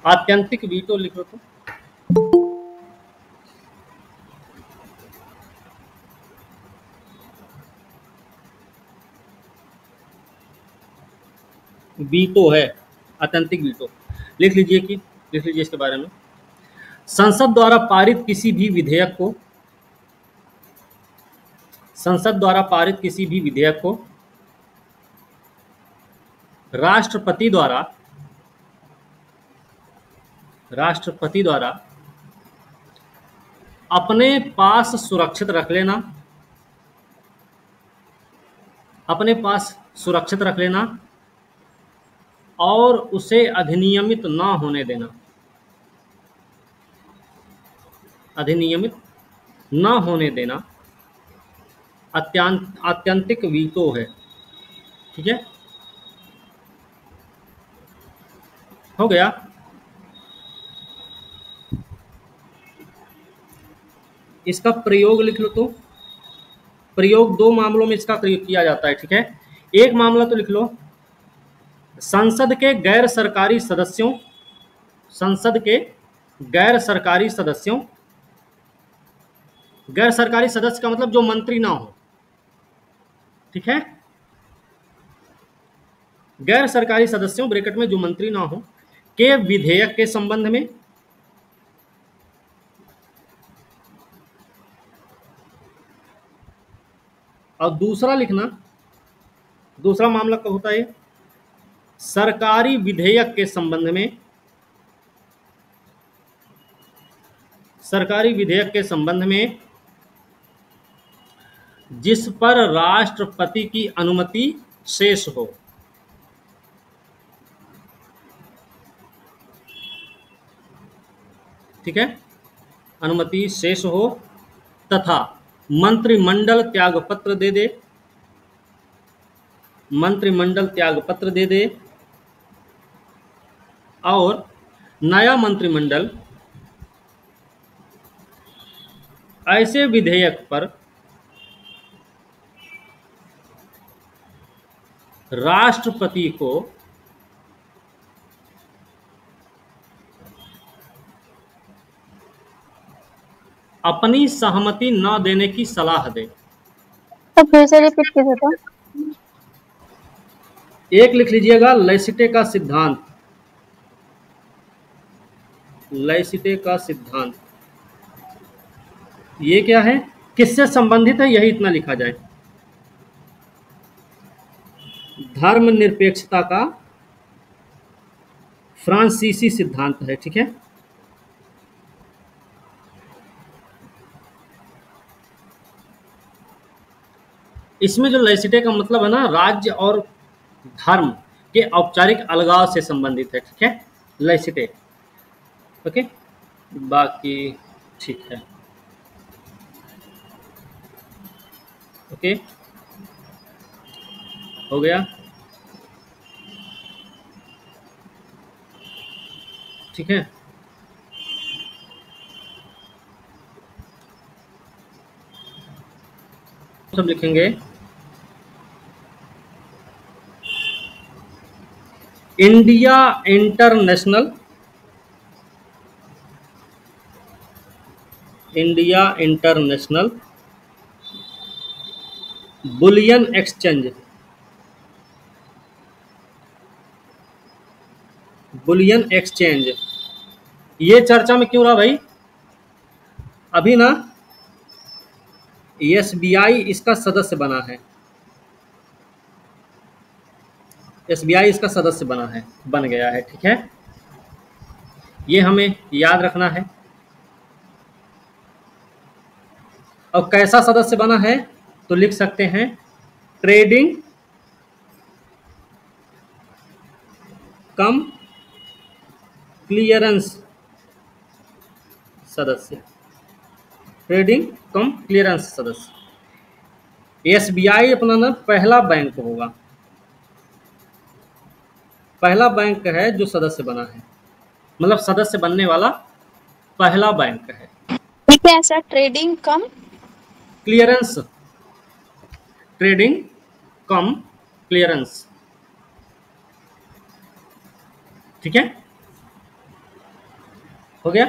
आत्यंतिक वीटो लिख लो तो। वीटो है, आत्यंतिक वीटो। लिख लीजिए कि लिख लीजिए इसके बारे में। संसद द्वारा पारित किसी भी विधेयक को संसद द्वारा पारित किसी भी विधेयक को राष्ट्रपति द्वारा राष्ट्रपति द्वारा अपने पास सुरक्षित रख लेना अपने पास सुरक्षित रख लेना और उसे अधिनियमित न होने देना। अधिनियमित न होने देना आत्यंतिक वीटो है। ठीक है, हो गया। इसका प्रयोग लिख लो तो। प्रयोग दो मामलों में इसका प्रयोग किया जाता है। ठीक है, एक मामला तो लिख लो, संसद के गैर सरकारी सदस्यों संसद के गैर सरकारी सदस्यों गैर सरकारी सदस्य का मतलब जो मंत्री ना हो। ठीक है, गैर सरकारी सदस्यों ब्रैकेट में जो मंत्री ना हो के विधेयक के संबंध में और दूसरा लिखना, दूसरा मामला कब होता है, सरकारी विधेयक के संबंध में सरकारी विधेयक के संबंध में जिस पर राष्ट्रपति की अनुमति शेष हो। ठीक है, अनुमति शेष हो तथा मंत्रिमंडल त्यागपत्र दे दे मंत्रिमंडल त्यागपत्र दे दे और नया मंत्रिमंडल ऐसे विधेयक पर राष्ट्रपति को अपनी सहमति न देने की सलाह दे। तो फिर से रिपीट कीजिए तो। एक लिख लीजिएगा, लैसिटे का सिद्धांत। लैसिटे का सिद्धांत ये क्या है, किससे संबंधित है, यही इतना लिखा जाए। धर्मनिरपेक्षता का फ्रांसीसी सिद्धांत है। ठीक है, इसमें जो लैसिटे का मतलब है ना, राज्य और धर्म के औपचारिक अलगाव से संबंधित है। ठीक है, लैसिटे। ओके, बाकी ठीक है। ओके, हो गया। ठीक है, सब लिखेंगे India international bullion exchange. Bullion exchange ये चर्चा में क्यों रहा भाई, अभी ना एसबीआई इसका सदस्य बना है। एसबीआई इसका सदस्य बन गया है। ठीक है, ये हमें याद रखना है। और कैसा सदस्य बना है तो लिख सकते हैं ट्रेडिंग कम क्लियरेंस सदस्य। ट्रेडिंग कम क्लियरेंस सदस्य। एसबीआई अपना ना पहला बैंक होगा, पहला बैंक है जो सदस्य बना है, मतलब सदस्य बनने वाला पहला बैंक है। ठीक है सर, ट्रेडिंग कम क्लियरेंस, ट्रेडिंग कम क्लियरेंस। ठीक है, हो गया।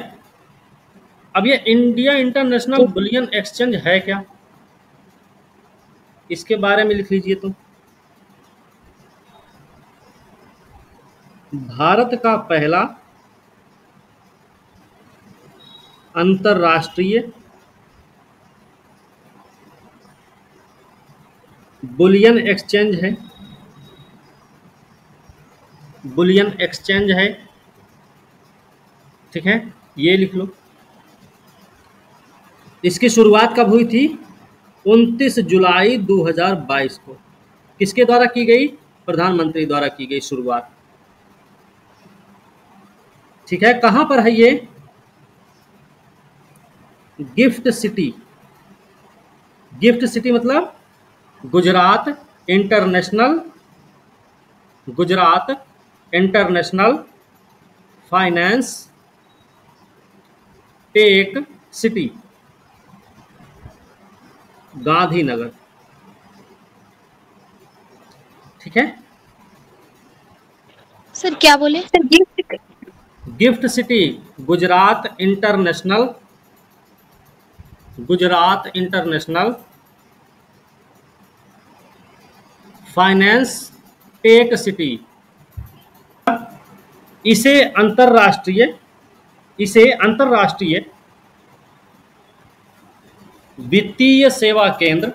अब ये इंडिया इंटरनेशनल बुलियन एक्सचेंज है क्या, इसके बारे में लिख लीजिए। तो भारत का पहला अंतर्राष्ट्रीय बुलियन एक्सचेंज है, बुलियन एक्सचेंज है, ठीक है, ये लिख लो। इसकी शुरुआत कब हुई थी? 29 जुलाई 2022 को। किसके द्वारा की गई? प्रधानमंत्री द्वारा की गई शुरुआत, ठीक है। कहां पर है ये? Gift city. गिफ्ट सिटी मतलब Gujarat international, Gujarat international finance tech city, Gandhinagar, ठीक है। सर क्या बोले? Gift city Gujarat international, Gujarat international finance tech city. इसे अंतरराष्ट्रीय, इसे अंतरराष्ट्रीय वित्तीय सेवा केंद्र,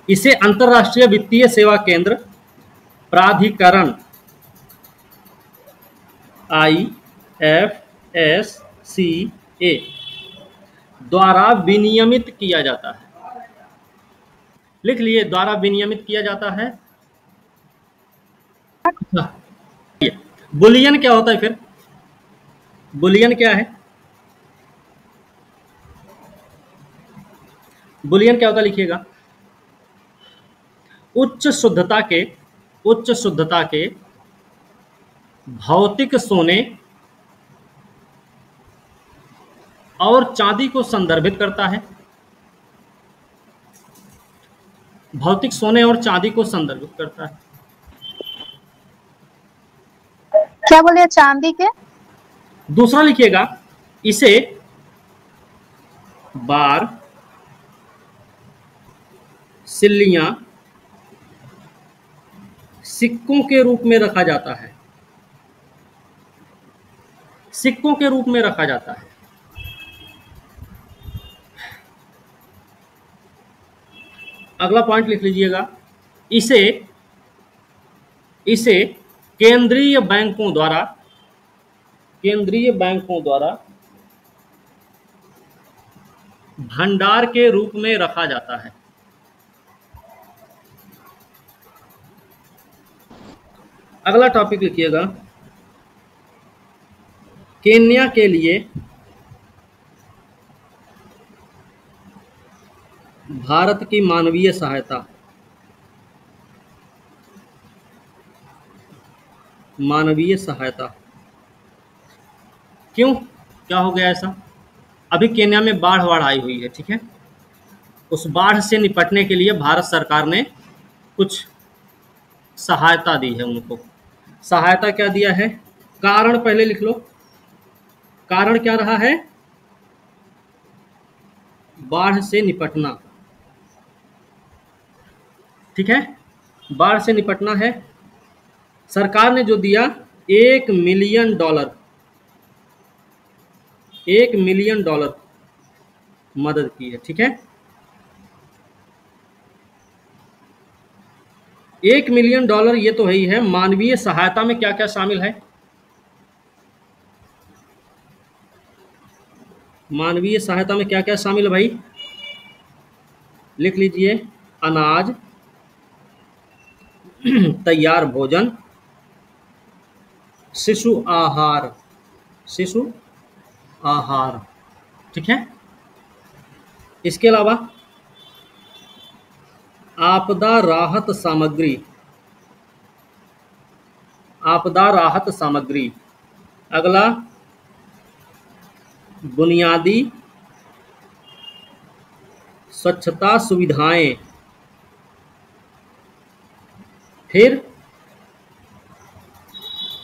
इसे अंतरराष्ट्रीय वित्तीय सेवा केंद्र प्राधिकरण IFSCA द्वारा विनियमित किया जाता है। लिख लिए, द्वारा विनियमित किया जाता है। बुलियन क्या होता है फिर? बुलियन क्या है? बुलियन क्या होता है लिखिएगा। उच्च शुद्धता के, उच्च शुद्धता के भौतिक सोने और चांदी को संदर्भित करता है। भौतिक सोने और चांदी को संदर्भित करता है। क्या बोले? चांदी के? दूसरा लिखिएगा, इसे बार, सिल्लियां, सिक्कों के रूप में रखा जाता है, सिक्कों के रूप में रखा जाता है। अगला पॉइंट लिख लीजिएगा, इसे, इसे केंद्रीय बैंकों द्वारा, केंद्रीय बैंकों द्वारा भंडार के रूप में रखा जाता है। अगला टॉपिक लिखिएगा, केन्या के लिए भारत की मानवीय सहायता, मानवीय सहायता क्यों, क्या हो गया ऐसा? अभी केन्या में बाढ़ आई हुई है, ठीक है। उस बाढ़ से निपटने के लिए भारत सरकार ने कुछ सहायता दी है उनको। सहायता क्या दिया है? कारण पहले लिख लो, कारण क्या रहा है? बाढ़ से निपटना, ठीक है, बाढ़ से निपटना है। सरकार ने जो दिया $1 मिलियन, $1 मिलियन मदद की है, ठीक है। 1 मिलियन डॉलर ये तो ही है। मानवीय सहायता में क्या क्या शामिल है? मानवीय सहायता में क्या क्या शामिल है भाई? लिख लीजिए, अनाज, तैयार भोजन, शिशु आहार, शिशु आहार, ठीक है। इसके अलावा आपदा राहत सामग्री, आपदा राहत सामग्री। अगला बुनियादी स्वच्छता सुविधाएं, फिर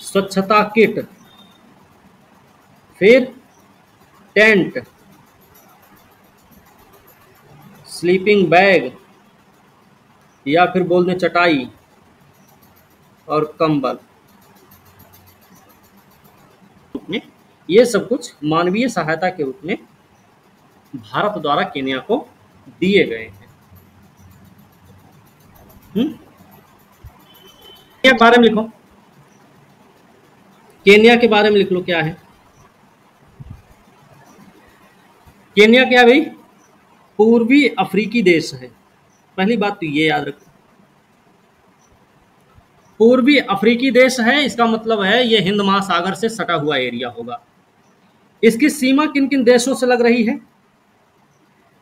स्वच्छता किट, फिर टेंट, स्लीपिंग बैग या फिर बोल दें चटाई और कंबल में, ये सब कुछ मानवीय सहायता के रूप में भारत द्वारा केन्या को दिए गए हैं। केन्या के बारे में लिखो, केन्या के बारे में लिख लो क्या है। केन्या क्या है भाई? पूर्वी अफ्रीकी देश है। पहली बात तो ये याद रखो, पूर्वी अफ्रीकी देश है, इसका मतलब है ये हिंद महासागर से सटा हुआ एरिया होगा। इसकी सीमा किन किन देशों से लग रही है?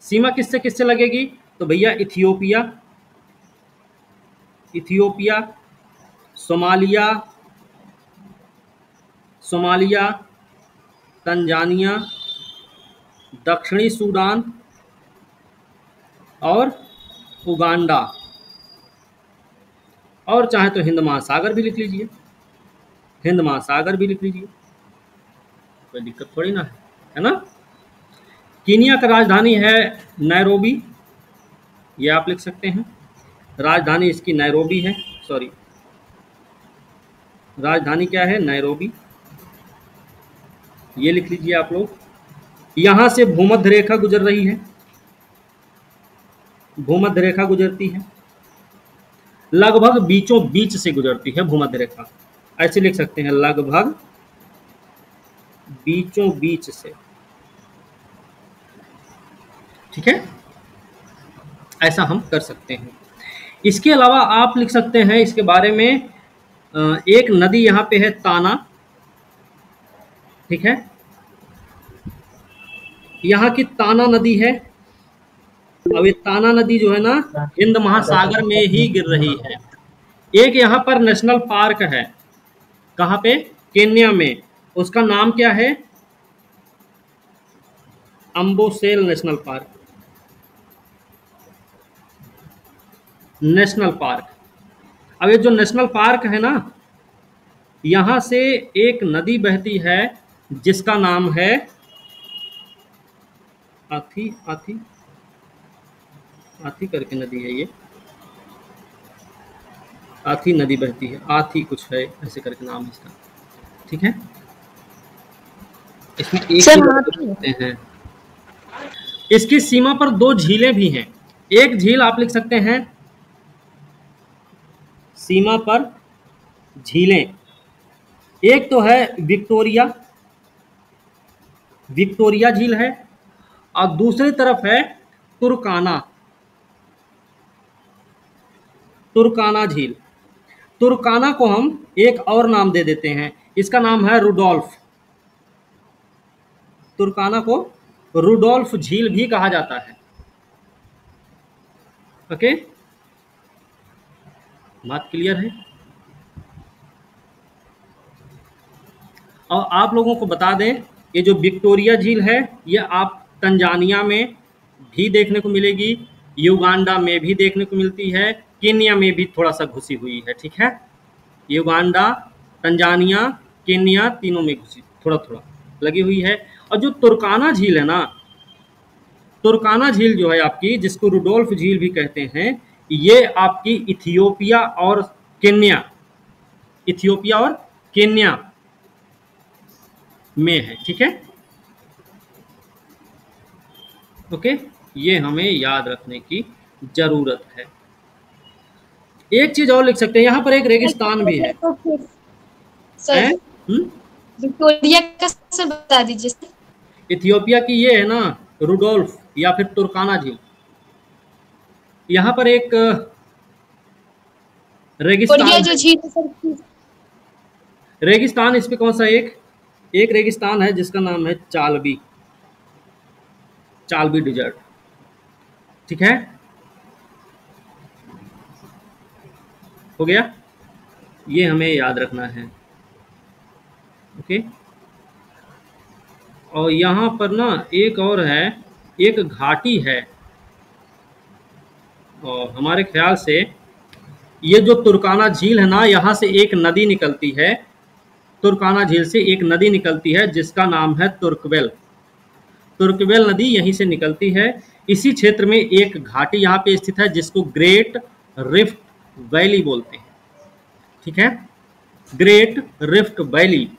सीमा किससे किससे लगेगी? तो भैया Ethiopia, Ethiopia, Somalia, Somalia, Tanzania, दक्षिणी सूडान और उगांडा, और चाहे तो हिंद महासागर भी लिख लीजिए, हिंद महासागर भी लिख लीजिए, कोई दिक्कत थोड़ी ना है ना। कीनिया का राजधानी है नैरोबी, ये आप लिख सकते हैं, राजधानी इसकी नैरोबी है, सॉरी राजधानी क्या है? नैरोबी, ये लिख लीजिए आप लोग। यहां से भूमध्य रेखा गुजर रही है, भूमध्य रेखा गुजरती है, लगभग बीचों बीच से गुजरती है भूमध्य रेखा, ऐसे लिख सकते हैं, लगभग बीचों बीच से, ठीक है, ऐसा हम कर सकते हैं। इसके अलावा आप लिख सकते हैं इसके बारे में, एक नदी यहां पे है ताना, ठीक है, यहाँ की ताना नदी है। अब ये ताना नदी जो है ना हिंद महासागर में ही गिर रही है। एक यहाँ पर नेशनल पार्क है, कहाँ पे? केन्या में, उसका नाम क्या है? अम्बोसेल नेशनल पार्क, नेशनल पार्क। अब ये जो नेशनल पार्क है ना, यहाँ से एक नदी बहती है जिसका नाम है आथी, आथी, आथी करके नदी है, ये आथी नदी बहती है, आथी कुछ है ऐसे करके नाम है इसका, ठीक है। इसमें एक चीज हैं, इसकी सीमा पर दो झीलें भी हैं। एक झील आप लिख सकते हैं, सीमा पर झीलें, एक तो है विक्टोरिया, विक्टोरिया झील है, और दूसरी तरफ है तुर्काना, तुर्काना झील। तुर्काना को हम एक और नाम दे देते हैं, इसका नाम है रुडोल्फ। तुर्काना को रुडोल्फ झील भी कहा जाता है। ओके, बात क्लियर है। और आप लोगों को बता दें, ये जो विक्टोरिया झील है ये आप तंजानिया में भी देखने को मिलेगी, युगांडा में भी देखने को मिलती है, केन्या में भी थोड़ा सा घुसी हुई है, ठीक है। युगांडा, तंजानिया, केन्या तीनों में घुसी थोड़ा थोड़ा लगी हुई है। और जो तुर्काना झील है ना, तुर्काना झील जो है आपकी, जिसको रुडोल्फ झील भी कहते हैं, ये आपकी इथियोपिया और केन्या, इथियोपिया और केन्या में है, ठीक है। ओके, ये हमें याद रखने की जरूरत है। एक चीज और लिख सकते हैं, यहाँ पर एक रेगिस्तान भी है। सर विक्टोरिया का सर बता दीजिए। इथियोपिया की ये है ना रुडोल्फ या फिर तुर्काना झील। यहाँ पर एक रेगिस्तान जो झील, रेगिस्तान, इस पे कौन सा एक रेगिस्तान है जिसका नाम है चालबी, चालबी डिजर्ट, ठीक है। हो गया, ये हमें याद रखना है। ओके, और यहाँ पर ना एक और है, एक घाटी है, और हमारे ख्याल से ये जो तुर्काना झील है ना, यहाँ से एक नदी निकलती है, तुर्काना झील से एक नदी निकलती है जिसका नाम है तुर्कवेल। तुर्कवेल नदी यहीं से निकलती है। इसी क्षेत्र में एक घाटी यहाँ पे स्थित है जिसको ग्रेट रिफ्ट वैली बोलते हैं। ठीक है, ग्रेट रिफ्ट वैली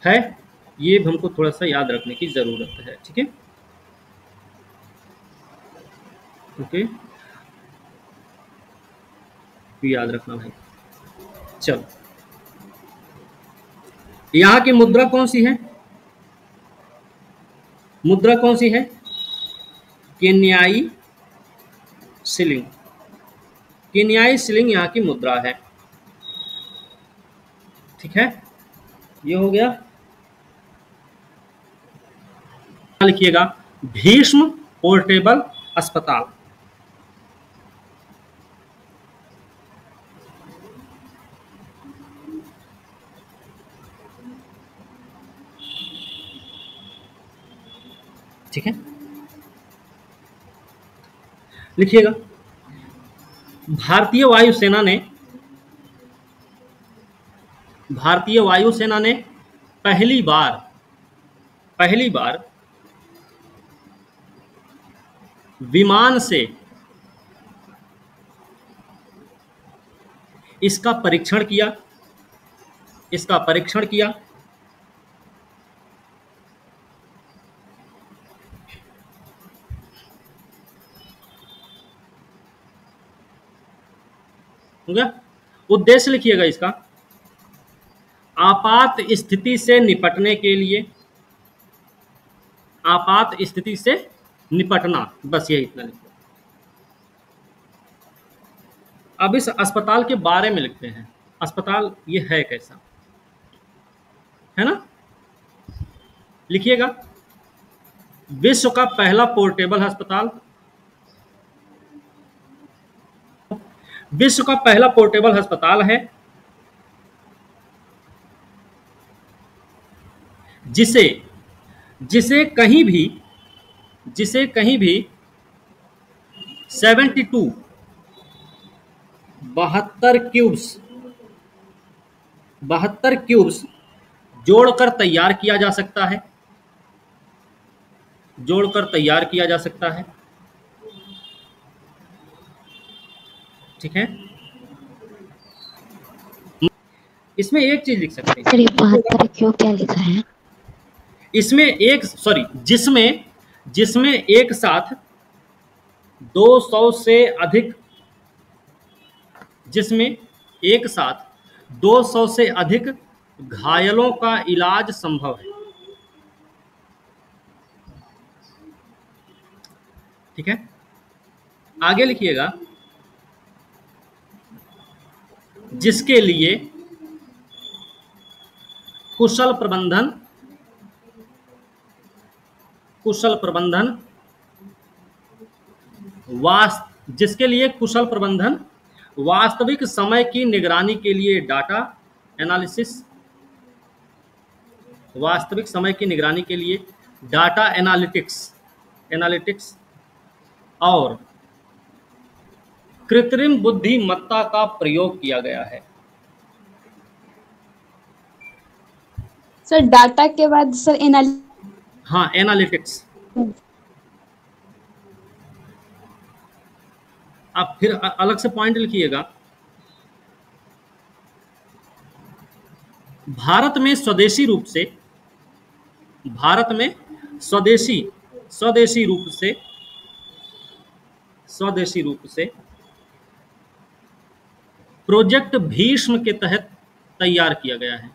है, ये हमको थोड़ा सा याद रखने की जरूरत है। ठीक है, ओके, याद रखना भाई। चलो, यहाँ की मुद्रा कौन सी है? मुद्रा कौन सी है? केन्याई शिलिंग। केन्याई शिलिंग यहाँ की मुद्रा है। ठीक है, ये हो गया। लिखिएगा भीष्म पोर्टेबल अस्पताल। ठीक है, लिखिएगा भारतीय वायुसेना ने पहली बार विमान से इसका परीक्षण किया। हो गया। उद्देश्य लिखिएगा इसका, आपात स्थिति से निपटने के लिए, आपात स्थिति से निपटना, बस ये इतना लिखो। अब इस अस्पताल के बारे में लिखते हैं। अस्पताल ये है कैसा, है ना? लिखिएगा विश्व का पहला पोर्टेबल अस्पताल, विश्व का पहला पोर्टेबल अस्पताल है जिसे जिसे कहीं भी 72 72 क्यूब्स जोड़कर तैयार किया जा सकता है। ठीक है, इसमें एक चीज लिख सकते हैं। सर, ये 72 क्यों क्या लिखा है? इसमें जिसमें एक साथ 200 से अधिक, जिसमें एक साथ 200 से अधिक घायलों का इलाज संभव है। ठीक है, आगे लिखिएगा जिसके लिए कुशल प्रबंधन वास्तविक समय की निगरानी के लिए डाटा एनालिटिक्स और कृत्रिम बुद्धिमत्ता का प्रयोग किया गया है। सर, डाटा के बाद सर एनालिटिक्स। आप फिर अलग से पॉइंट लिखिएगा, भारत में स्वदेशी रूप से प्रोजेक्ट भीष्म के तहत तैयार किया गया है,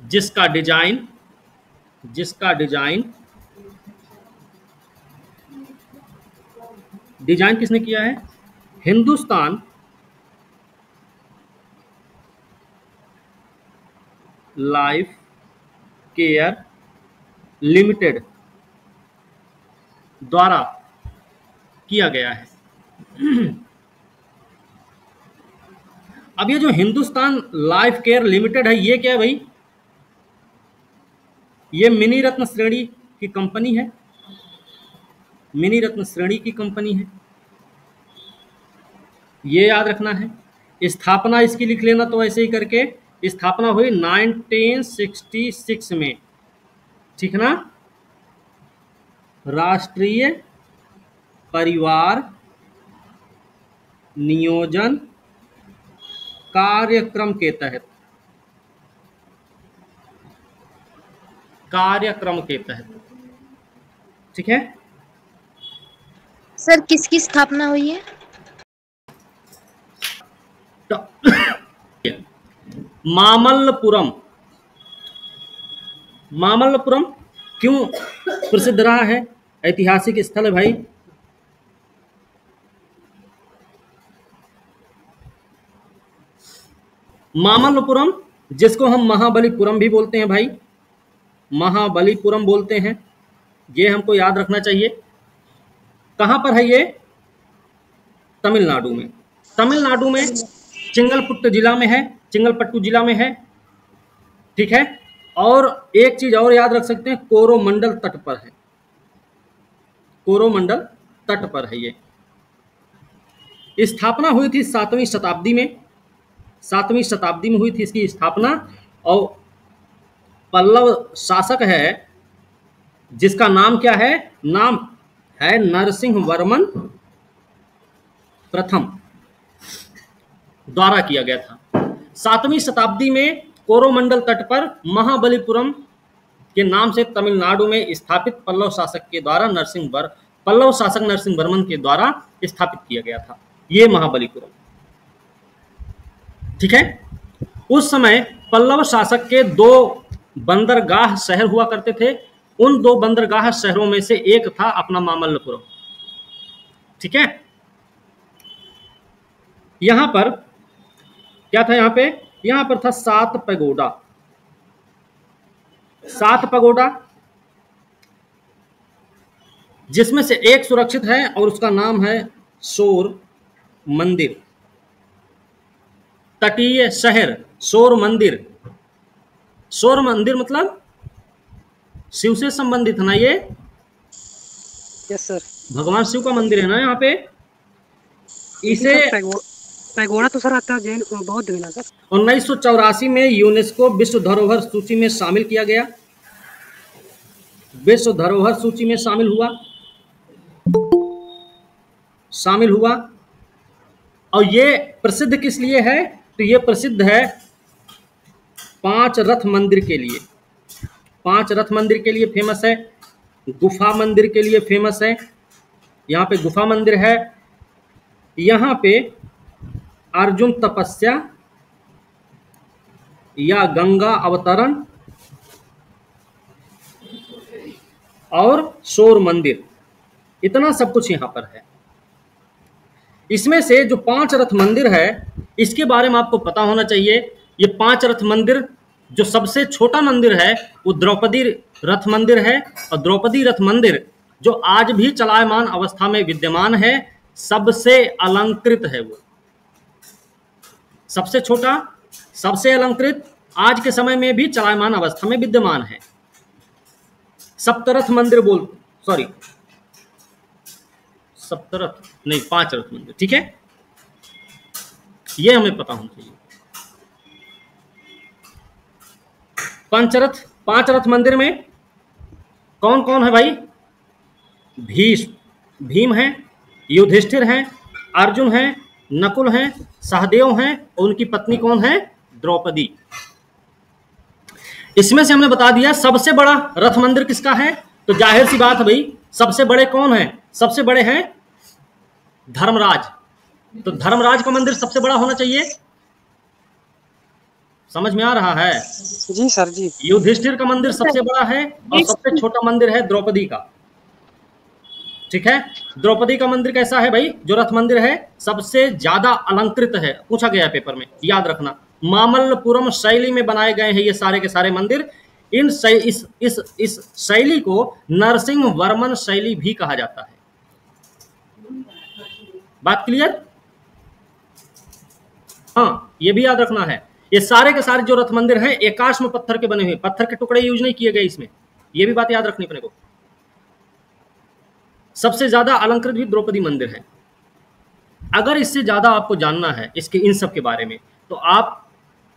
जिसका डिजाइन किसने किया है? हिंदुस्तान लाइफ केयर लिमिटेड द्वारा किया गया है। अब ये जो हिंदुस्तान लाइफ केयर लिमिटेड है, ये क्या है भाई? ये मिनी रत्न श्रेणी की कंपनी है। ये याद रखना है। स्थापना इसकी लिख लेना, तो ऐसे ही करके स्थापना हुई 1966 में, ठीक ना। राष्ट्रीय परिवार नियोजन कार्यक्रम के तहत, कार्यक्रम के तहत, ठीक है। सर किसकी स्थापना हुई है? मामल्लपुरम। मामल्लपुरम क्यों प्रसिद्ध रहा है? ऐतिहासिक स्थल है भाई। मामल्लपुरम, जिसको हम महाबलीपुरम भी बोलते हैं भाई, महाबलीपुरम बोलते हैं, ये हमको याद रखना चाहिए। कहाँ पर है ये? तमिलनाडु में। तमिलनाडु में चिंगलपुट्टू जिला में है, चिंगलपट्टू जिला में है, ठीक है। और एक चीज और याद रख सकते हैं, कोरोमंडल तट पर है, कोरोमंडल तट पर है ये। स्थापना हुई थी 7वीं शताब्दी में, 7वीं शताब्दी में हुई थी इसकी स्थापना। और पल्लव शासक है जिसका नाम क्या है? नाम है नरसिंह वर्मन प्रथम द्वारा किया गया था। 7वीं शताब्दी में कोरोमंडल तट पर महाबलीपुरम के नाम से तमिलनाडु में स्थापित पल्लव शासक के द्वारा पल्लव शासक नरसिंह वर्मन के द्वारा स्थापित किया गया था ये महाबलीपुरम, ठीक है। उस समय पल्लव शासक के 2 बंदरगाह शहर हुआ करते थे। उन 2 बंदरगाह शहरों में से एक था अपना मामल्लपुरम, ठीक है। यहां पर क्या था? यहां पर था 7 पैगोडा, 7 पैगोडा, जिसमें से एक सुरक्षित है और उसका नाम है शोर मंदिर। तटीय शहर शोर मंदिर। शोर मंदिर मतलब शिव से संबंधित ना ये? Yes sir. भगवान शिव का मंदिर है ना यहाँ पे। इसे पैगोडा तो सर आता है जैन बौद्ध में ना सर। 1984 में यूनेस्को विश्व धरोहर सूची में शामिल किया गया, विश्व धरोहर सूची में शामिल हुआ। और ये प्रसिद्ध किस लिए है? तो ये प्रसिद्ध है 5 रथ मंदिर के लिए। 5 रथ मंदिर के लिए फेमस है, गुफा मंदिर के लिए फेमस है। यहाँ पे गुफा मंदिर है, यहाँ पे अर्जुन तपस्या या गंगा अवतरण और शोर मंदिर, इतना सब कुछ यहाँ पर है। इसमें से जो 5 रथ मंदिर है इसके बारे में आपको पता होना चाहिए। ये 5 रथ मंदिर, जो सबसे छोटा मंदिर है वो द्रौपदी रथ मंदिर है। और द्रौपदी रथ मंदिर जो आज भी चलायमान अवस्था में विद्यमान है, सबसे अलंकृत है। वो सबसे छोटा, सबसे अलंकृत, आज के समय में भी चलायमान अवस्था में विद्यमान है। सप्तरथ मंदिर सप्तरथ नहीं, 5 रथ मंदिर, ठीक है। ये हमें पता होना चाहिए। पंचरथ, 5 रथ मंदिर में कौन कौन है भाई? भीम है, युधिष्ठिर हैं, अर्जुन हैं, नकुल हैं, सहदेव हैं और उनकी पत्नी कौन है? द्रौपदी। इसमें से हमने बता दिया सबसे बड़ा रथ मंदिर किसका है। तो जाहिर सी बात है भाई, सबसे बड़े कौन है? सबसे बड़े हैं धर्मराज। तो धर्मराज का मंदिर सबसे बड़ा होना चाहिए। समझ में आ रहा है? जी सर जी। युधिष्ठिर का मंदिर सबसे बड़ा है और सबसे छोटा मंदिर है द्रौपदी का, ठीक है। द्रौपदी का मंदिर कैसा है भाई? जो रथ मंदिर है सबसे ज्यादा अलंकृत है, पूछा गया है पेपर में, याद रखना। मामल्लपुरम शैली में बनाए गए हैं ये सारे के सारे मंदिर। इस शैली को नरसिंह वर्मन शैली भी कहा जाता है। बात क्लियर? हाँ, ये भी याद रखना है, ये सारे के सारे जो रथ मंदिर हैं एकाश्म पत्थर के बने हुए, पत्थर के टुकड़े यूज नहीं किए गए इसमें। ये भी बात याद रखनी अपने को। सबसे ज्यादा अलंकृत भी द्रौपदी मंदिर है। अगर इससे ज़्यादा आपको जानना है इसके इन सब के बारे में, तो आप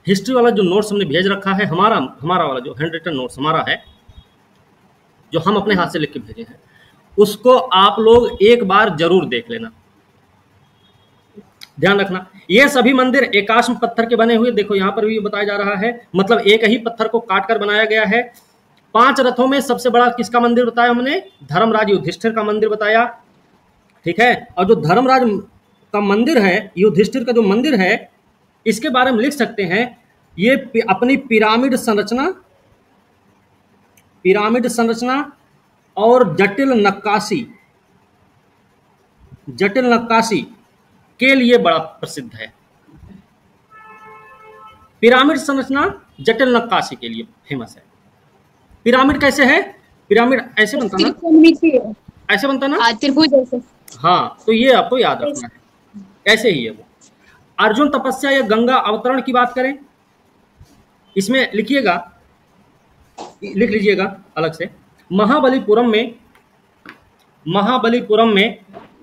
हिस्ट्री वाला जो नोट्स हमने भेज रखा है, हमारा वाला जो हैंड रिटन नोट्स हमारा है, जो हम अपने हाथ से लिख के भेजे हैं, उसको आप लोग एक बार जरूर देख लेना। ध्यान रखना, ये सभी मंदिर एकाश्म पत्थर के बने हुए, देखो यहाँ पर भी बताया जा रहा है, मतलब एक ही पत्थर को काट कर बनाया गया है। 5 रथों में सबसे बड़ा किसका मंदिर बताया हमने? धर्मराज युधिष्ठिर का मंदिर बताया, ठीक है। और जो धर्मराज का मंदिर है, युधिष्ठिर का जो मंदिर है, इसके बारे में लिख सकते हैं, ये अपनी पिरामिड संरचना और जटिल नक्काशी के लिए बड़ा प्रसिद्ध है। पिरामिड संरचना, जटिल नक्काशी के लिए फेमस है। पिरामिड कैसे है? पिरामिड ऐसे बनता ना, ऐसे बनता ना, त्रिभुज जैसे। हाँ, तो ये आपको याद रखना है, ऐसे ही है वो। अर्जुन तपस्या या गंगा अवतरण की बात करें, इसमें लिखिएगा, लिख लीजिएगा अलग से, महाबलीपुरम में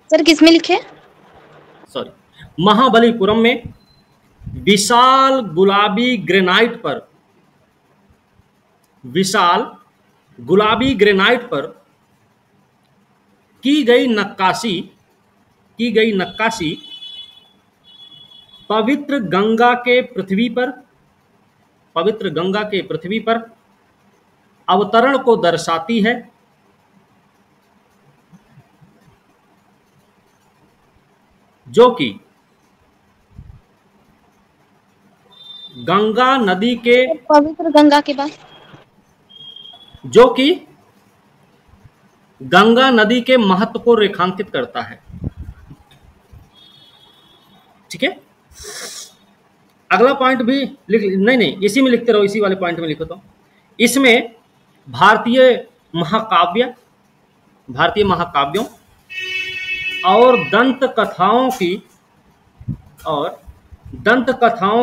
सर किसमें लिखे? सॉरी, महाबलीपुरम में विशाल गुलाबी ग्रेनाइट पर की गई नक्काशी पवित्र गंगा के पृथ्वी पर अवतरण को दर्शाती है, जो कि गंगा नदी के पवित्र गंगा के बाद, जो कि गंगा नदी के महत्व को रेखांकित करता है, ठीक है। अगला पॉइंट भी लिख, नहीं इसी में लिखते रहो, इसी वाले पॉइंट में लिखो। तो इसमें भारतीय महाकाव्यों और दंत कथाओं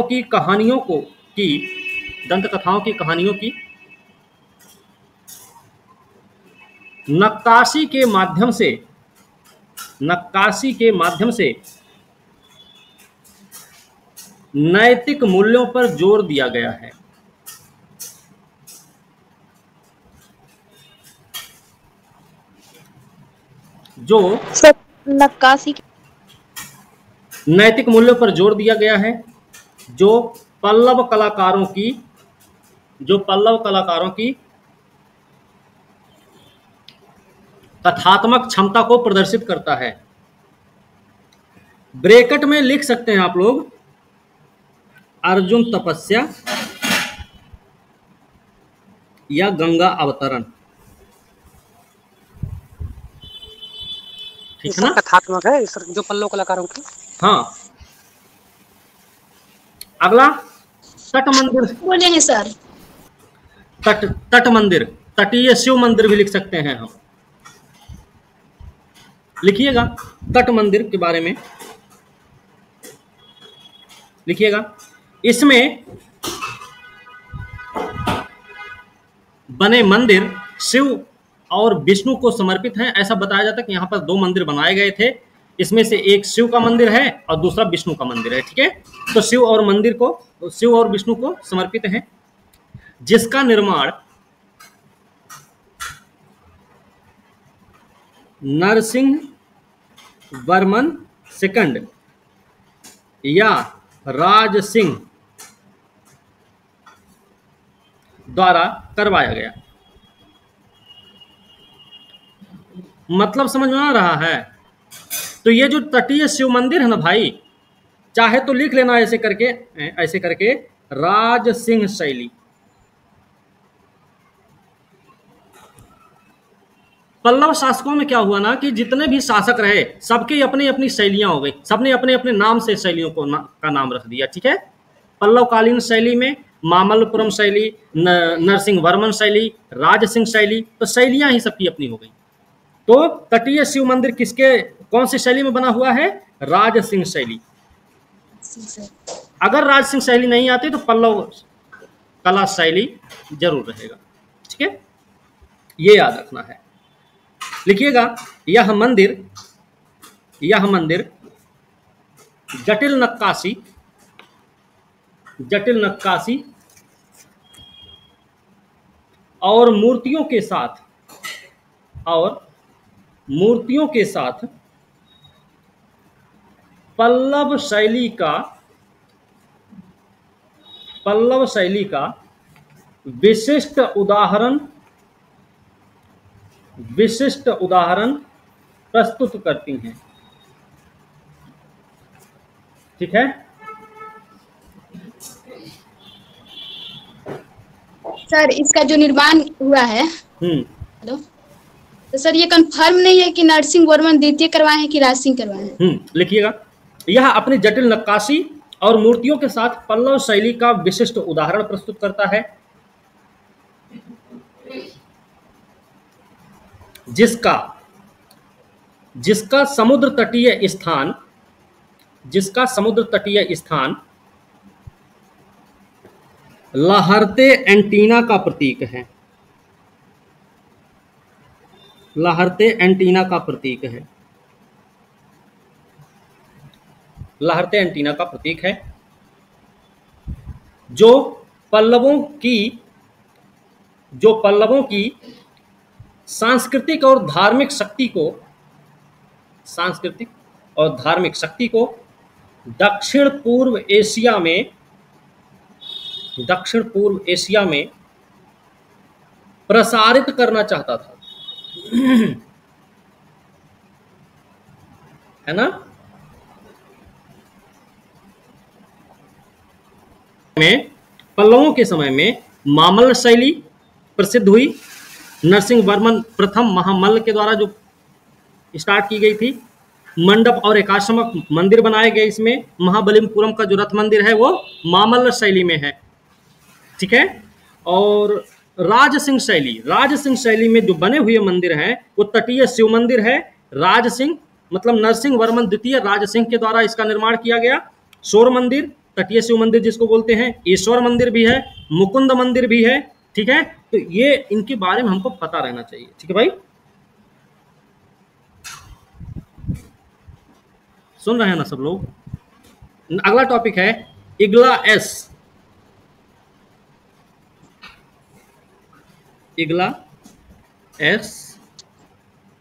की कहानियों की नक्काशी के माध्यम से नैतिक मूल्यों पर जोर दिया गया है। जो नक्काशी नैतिक मूल्यों पर जोर दिया गया है, जो पल्लव कलाकारों की कथात्मक क्षमता को प्रदर्शित करता है। ब्रैकेट में लिख सकते हैं आप लोग, अर्जुन तपस्या या गंगा अवतरण, ठीक है ना। कथात्मक है जो पल्लव कलाकारों की। हाँ, अगला तट मंदिर बोलेंगे सर। तट मंदिर, तटीय शिव मंदिर भी लिख सकते हैं हम, लिखिएगा। तट मंदिर के बारे में लिखिएगा। इसमें बने मंदिर शिव और विष्णु को समर्पित हैं। ऐसा बताया जाता है कि यहाँ पर 2 मंदिर बनाए गए थे, इसमें से एक शिव का मंदिर है और दूसरा विष्णु का मंदिर है, ठीक है। तो शिव और विष्णु को समर्पित है, जिसका निर्माण नरसिंह वर्मन सेकंड या राज सिंह द्वारा करवाया गया। मतलब समझ में आ रहा है? तो ये जो तटीय शिव मंदिर है ना भाई, चाहे तो लिख लेना ऐसे करके राज सिंह शैली। पल्लव शासकों में क्या हुआ ना कि जितने भी शासक रहे, सबकी अपनी अपनी शैलियां हो गई, सबने अपने अपने नाम से शैलियों का नाम रख दिया, ठीक है। पल्लवकालीन शैली में मामल्लपुरम शैली, नरसिंह वर्मन शैली, राज सिंह शैली, तो शैलियां ही सबकी अपनी हो गई। तो तटीय शिव मंदिर कौन सी शैली में बना हुआ है? राज सिंह शैली। अगर राज सिंह शैली नहीं आती तो पल्लव कला शैली जरूर रहेगा, ठीक है, ये याद रखना है। लिखिएगा, यह मंदिर जटिल नक्काशी, जटिल नक्काशी और मूर्तियों के साथ, और मूर्तियों के साथ पल्लव शैली का, पल्लव शैली का विशिष्ट उदाहरण, विशिष्ट उदाहरण प्रस्तुत करती हैं। ठीक है। सर इसका जो निर्माण हुआ है, हेलो, तो सर ये कंफर्म नहीं है कि नरसिंह वर्मन द्वितीय करवाए हैं कि राज सिंह करवाए हैं। लिखिएगा, यह अपनी जटिल नक्काशी और मूर्तियों के साथ पल्लव शैली का विशिष्ट उदाहरण प्रस्तुत करता है, जिसका समुद्र तटीय स्थान, जिसका समुद्र तटीय स्थान लहरते एंटीना का प्रतीक है, लहरते एंटीना का प्रतीक है, लहरते एंटीना का प्रतीक है, जो पल्लवों की सांस्कृतिक और धार्मिक शक्ति को, सांस्कृतिक और धार्मिक शक्ति को दक्षिण पूर्व एशिया में प्रसारित करना चाहता था। है ना। पल्लवों के समय में मामल्ल शैली प्रसिद्ध हुई, नरसिंह वर्मन प्रथम महामल्ल के द्वारा जो स्टार्ट की गई थी। मंडप और एकाश्मक मंदिर बनाए गए इसमें। महाबलीपुरम का जो रथ मंदिर है वो मामल्ल शैली में है। ठीक है। और राज सिंह शैली में जो बने हुए मंदिर हैं वो तटीय शिव मंदिर है। राज सिंह मतलब नरसिंह वर्मन द्वितीय राज सिंह के द्वारा इसका निर्माण किया गया। शोर मंदिर, तटीय शिव मंदिर जिसको बोलते हैं, ईश्वर मंदिर भी है, मुकुंद मंदिर भी है। ठीक है। तो ये इनके बारे में हमको पता रहना चाहिए। ठीक है भाई, सुन रहे हैं ना सब लोग। अगला टॉपिक है इग्ला एस, इग्ला एस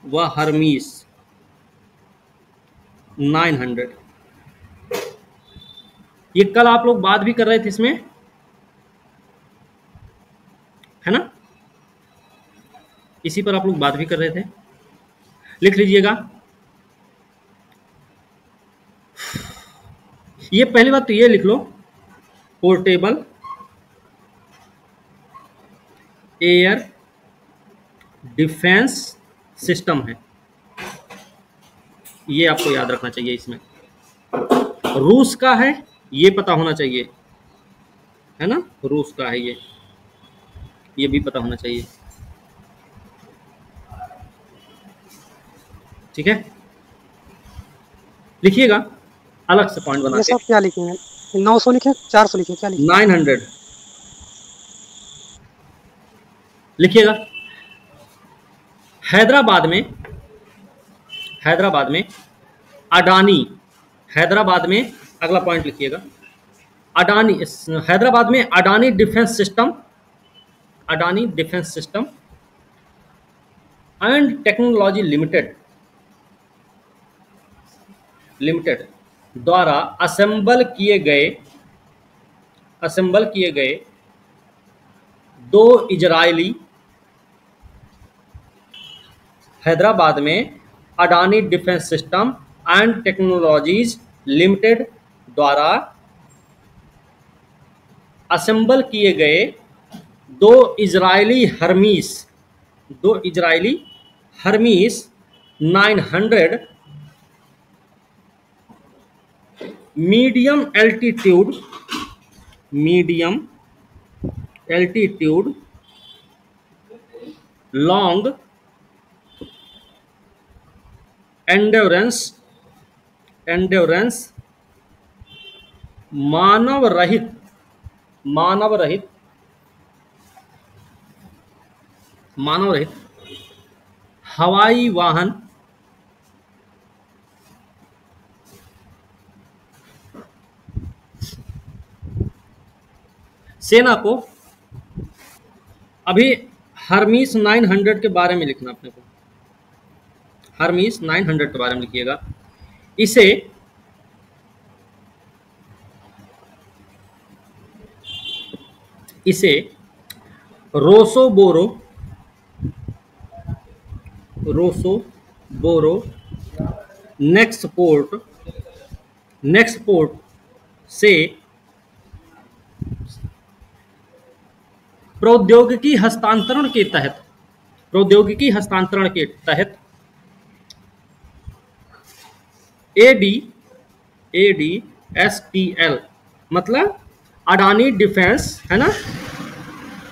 व हर्मीस 900। ये कल आप लोग बात भी कर रहे थे इसमें, है ना। इसी पर आप लोग बात भी कर रहे थे। लिख लीजिएगा। ये पहली बात तो ये लिख लो, पोर्टेबल एयर डिफेंस सिस्टम है। ये आपको याद रखना चाहिए। इसमें रूस का है, ये पता होना चाहिए, है ना। रूस का है ये भी पता होना चाहिए। ठीक है। लिखिएगा अलग से पॉइंट बना के। सब क्या लिखेंगे? 900 लिखे, 400 लिखे, क्या लिखे? 900 लिखिएगा। हैदराबाद में अडानी, हैदराबाद में अगला पॉइंट लिखिएगा। अडानी, हैदराबाद में Adani Defence System and Technology Limited द्वारा असेंबल किए गए 2 इजरायली, हैदराबाद में Adani Defence System and Technologies Limited द्वारा असेंबल किए गए 2 Israeli Hermes 900 medium altitude long endurance मानव रहित सेना को, अभी हर्मीस 900 के बारे में लिखना अपने को, हर्मीस 900 के बारे में लिखिएगा। इसे इसे रोसोबोरो नेक्स्ट पोर्ट से प्रौद्योगिकी हस्तांतरण के तहत ADSTL, मतलब अडानी डिफेंस, है ना,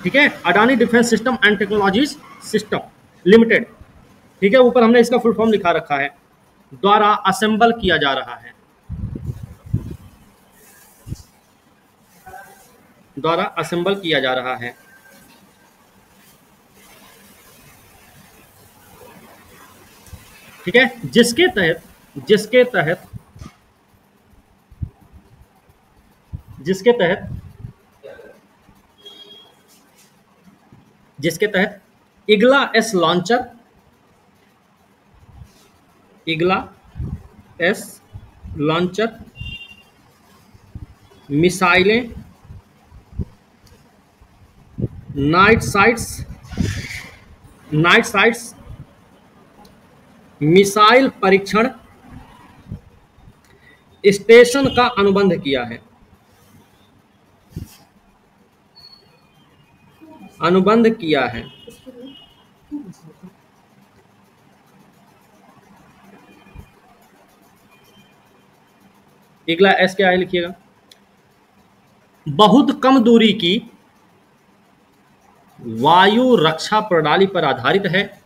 ठीक है, Adani Defence System and technologies system limited, ठीक है, ऊपर हमने इसका फुल फॉर्म लिखा रखा है, द्वारा असेंबल किया जा रहा है, द्वारा असेंबल किया जा रहा है। ठीक है, जिसके तहत इग्ला एस लॉन्चर मिसाइलें, नाइट साइट्स मिसाइल परीक्षण स्टेशन का अनुबंध किया है, इग्ला एस क्या है लिखिएगा, बहुत कम दूरी की वायु रक्षा प्रणाली पर आधारित है,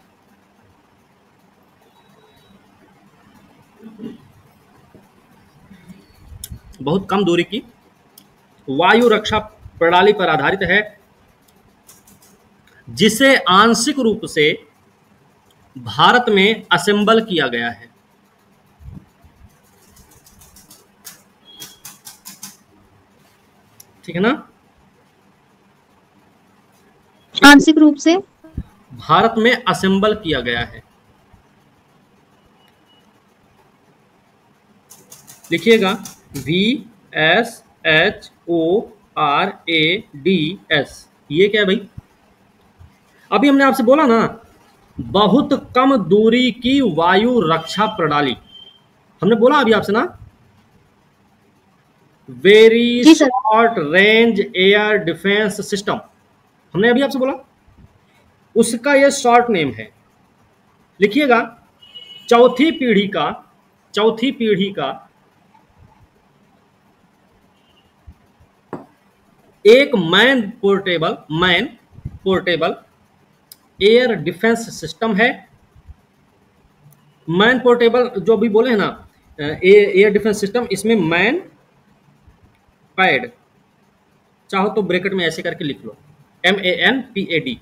बहुत कम दूरी की वायु रक्षा प्रणाली पर आधारित है, जिसे आंशिक रूप से भारत में असेंबल किया गया है। ठीक है ना, आंशिक रूप से भारत में असेंबल किया गया है। लिखिएगा VSHORADS, ये क्या है भाई? अभी हमने आपसे बोला ना, बहुत कम दूरी की वायु रक्षा प्रणाली, हमने बोला अभी आपसे ना, very short range air defence system, हमने अभी आपसे बोला, उसका ये शॉर्ट नेम है। लिखिएगा चौथी पीढ़ी का एक man portable air defence system है। मैन पोर्टेबल जो भी बोले हैं ना, एयर डिफेंस सिस्टम, इसमें मैन पैड, चाहो तो ब्रैकेट में ऐसे करके लिख लो, MANPAD,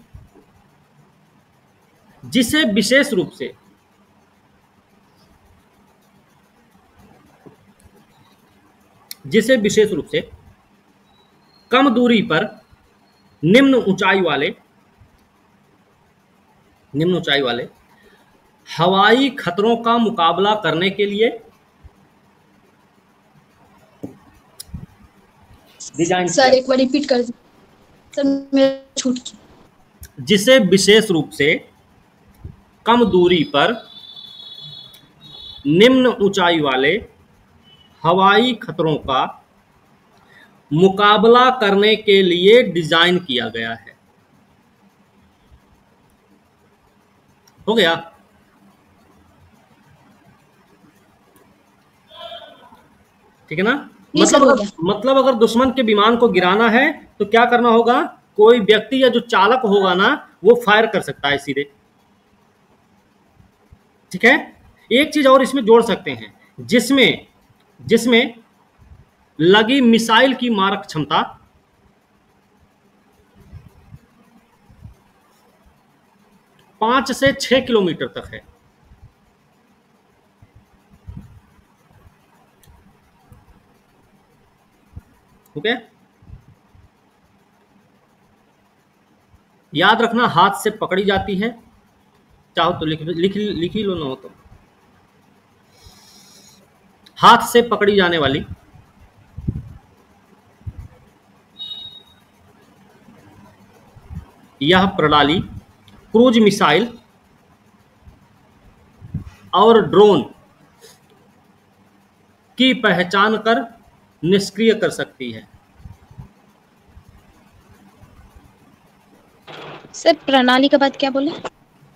जिसे विशेष रूप से कम दूरी पर निम्न ऊंचाई वाले हवाई खतरों का मुकाबला करने के लिए डिजाइन, सर एक बार रिपीट कर सर, मेरा छूट, जिसे विशेष रूप से कम दूरी पर निम्न ऊंचाई वाले हवाई खतरों का मुकाबला करने के लिए डिजाइन किया गया है। हो गया? ठीक है ना, मतलब अगर दुश्मन के विमान को गिराना है तो क्या करना होगा, कोई व्यक्ति या जो चालक होगा ना, वो फायर कर सकता है सीधे। ठीक है, एक चीज और इसमें जोड़ सकते हैं, जिसमें लगी मिसाइल की मारक क्षमता 5 से 6 किलोमीटर तक है। ओके, याद रखना हाथ से पकड़ी जाती है, चाहो तो लिख ही लो, ना हो तो हाथ से पकड़ी जाने वाली यह प्रणाली क्रूज मिसाइल और ड्रोन की पहचान कर निष्क्रिय कर सकती है। सर प्रणाली के बाद क्या बोले?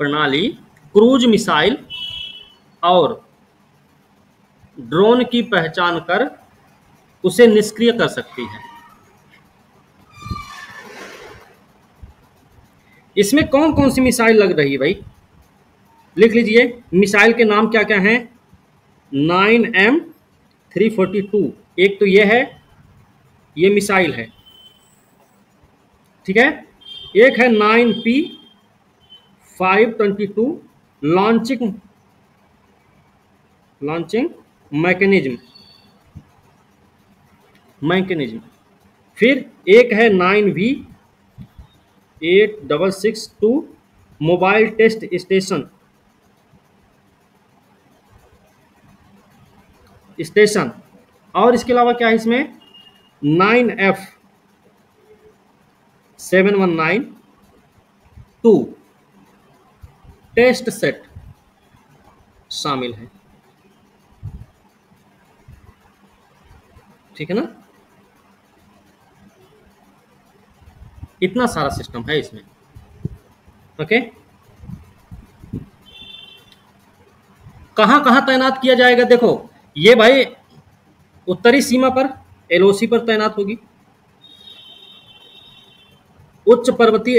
प्रणाली क्रूज मिसाइल और ड्रोन की पहचान कर उसे निष्क्रिय कर सकती है। इसमें कौन कौन सी मिसाइल लग रही है भाई, लिख लीजिए। मिसाइल के नाम क्या क्या हैं? 9M342, एक तो ये है, ये मिसाइल है, ठीक है। एक है 9P522 लॉन्चिंग मैकेनिज्म। फिर एक है 9V8662 मोबाइल टेस्ट स्टेशन। और इसके अलावा क्या है इसमें? 9F7192 टेस्ट सेट शामिल है, ठीक है ना। इतना सारा सिस्टम है इसमें, ओके। कहां कहां तैनात किया जाएगा? देखो ये भाई उत्तरी सीमा पर एलओसी पर तैनात होगी, उच्च पर्वतीय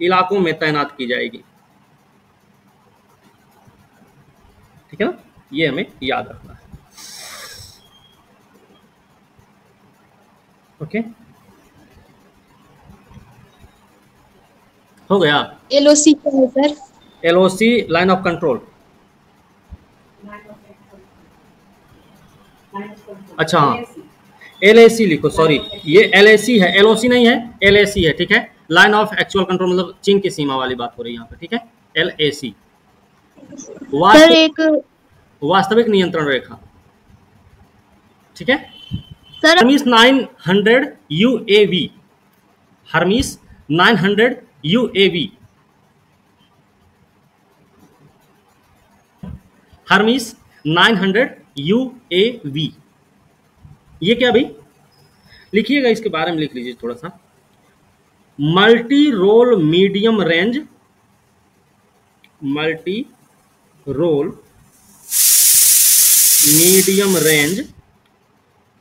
इलाकों में तैनात की जाएगी, ठीक है ना। ये हमें याद रखना है, ओके। हो गया। एलओसी क्या है sir? LOC line of control. अच्छा हाँ, एलएसी लिखो, सॉरी ये एलएसी है, एलओसी नहीं है, एलएसी है, ठीक है। लाइन ऑफ एक्चुअल कंट्रोल मतलब चीन की सीमा वाली बात हो रही है यहाँ पे, ठीक है। एलएसी वास्तविक नियंत्रण रेखा, ठीक है sir. Hermes 900 UAV, Hermes 900 UAV, Hermes 900 UAV. ये क्या भाई? लिखिएगा, इसके बारे में लिख लीजिए थोड़ा सा। Multi role medium range, multi role medium range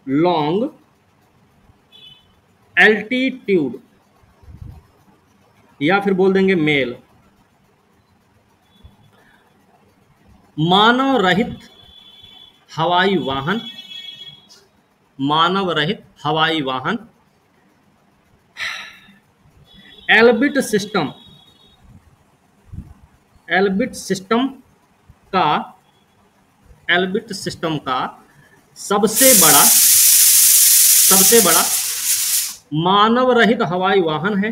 long altitude, या फिर बोल देंगे मेल, मानव रहित हवाई वाहन, मानव रहित हवाई वाहन, एल्बिट सिस्टम, एल्बिट सिस्टम का सबसे बड़ा मानव रहित हवाई वाहन है।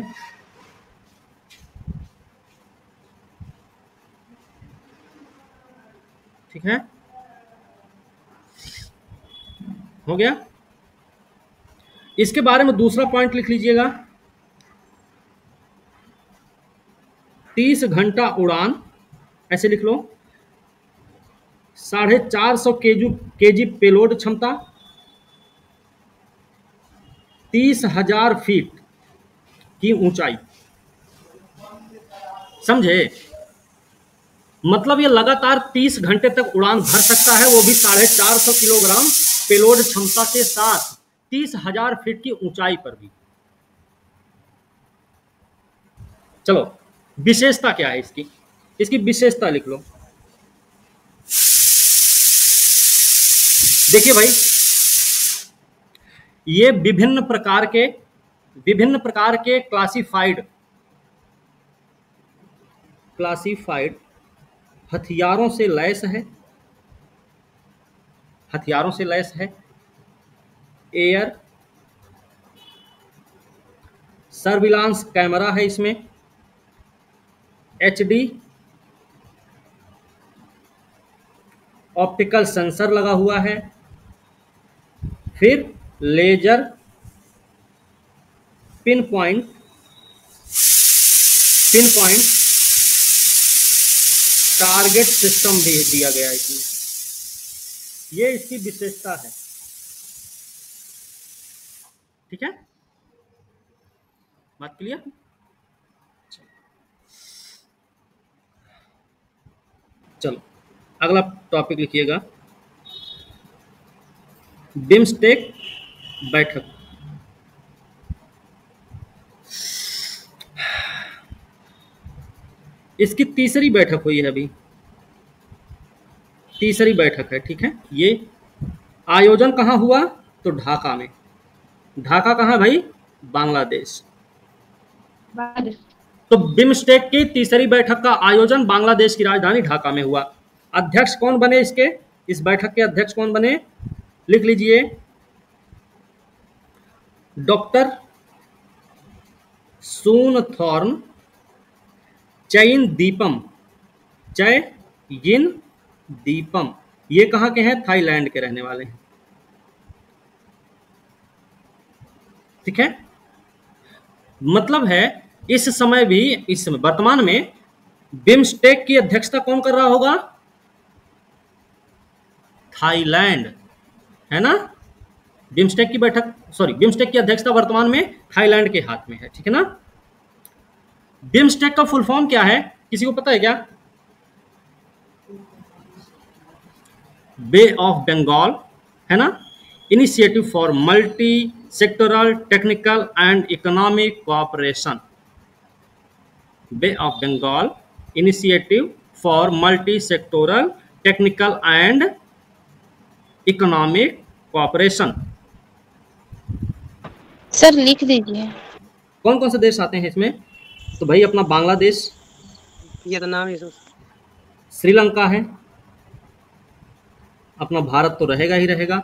ठीक है, हो गया। इसके बारे में दूसरा पॉइंट लिख लीजिएगा, 30 घंटा उड़ान, ऐसे लिख लो, 450 केजी पेलोड क्षमता, 30,000 फीट की ऊंचाई। समझे? मतलब ये लगातार 30 घंटे तक उड़ान भर सकता है, वो भी 450 किलोग्राम पेलोड क्षमता के साथ, 30,000 फीट की ऊंचाई पर भी। चलो विशेषता क्या है इसकी, इसकी विशेषता लिख लो। देखिए भाई, ये विभिन्न प्रकार के क्लासिफाइड हथियारों से लैस है। एयर, सर्विलांस कैमरा है इसमें, HD ऑप्टिकल सेंसर लगा हुआ है, फिर laser pin point target system भी दिया गया है इसमें। ये इसकी विशेषता है। ठीक है, बात क्लियर? चलो अगला टॉपिक लिखिएगा, बिम्स्टेक बैठक। इसकी तीसरी बैठक हुई है अभी, तीसरी बैठक है। ठीक है, ये आयोजन कहाँ हुआ? तो ढाका में। ढाका कहाँ भाई? बांग्लादेश। तो बिम्स्टेक की तीसरी बैठक का आयोजन बांग्लादेश की राजधानी ढाका में हुआ। अध्यक्ष कौन बने इसके? इस बैठक के अध्यक्ष कौन बने? लिख लीजिए, डॉक्टर सूनथॉर्न चयिन दीपम। ये कहाँ के हैं? थाईलैंड के रहने वाले हैं। ठीक है, मतलब है इस समय भी, इस समय वर्तमान में बिम्स्टेक की अध्यक्षता कौन कर रहा होगा? थाईलैंड, है ना? बिम्स्टेक की बिम्स्टेक की अध्यक्षता वर्तमान में थाईलैंड के हाथ में है। ठीक है ना? बिम्स्टेक का फुल फॉर्म क्या है, किसी को पता है क्या? बे ऑफ बंगाल, है ना? Initiative for multi sectoral technical and economic cooperation. Bay of Bengal initiative for multi sectoral technical and economic cooperation. Sir लिख दीजिए। कौन कौन से देश आते हैं इसमें? तो भाई अपना बांग्लादेश, वियतनाम, ये सब। श्रीलंका है, अपना भारत तो रहेगा ही रहेगा,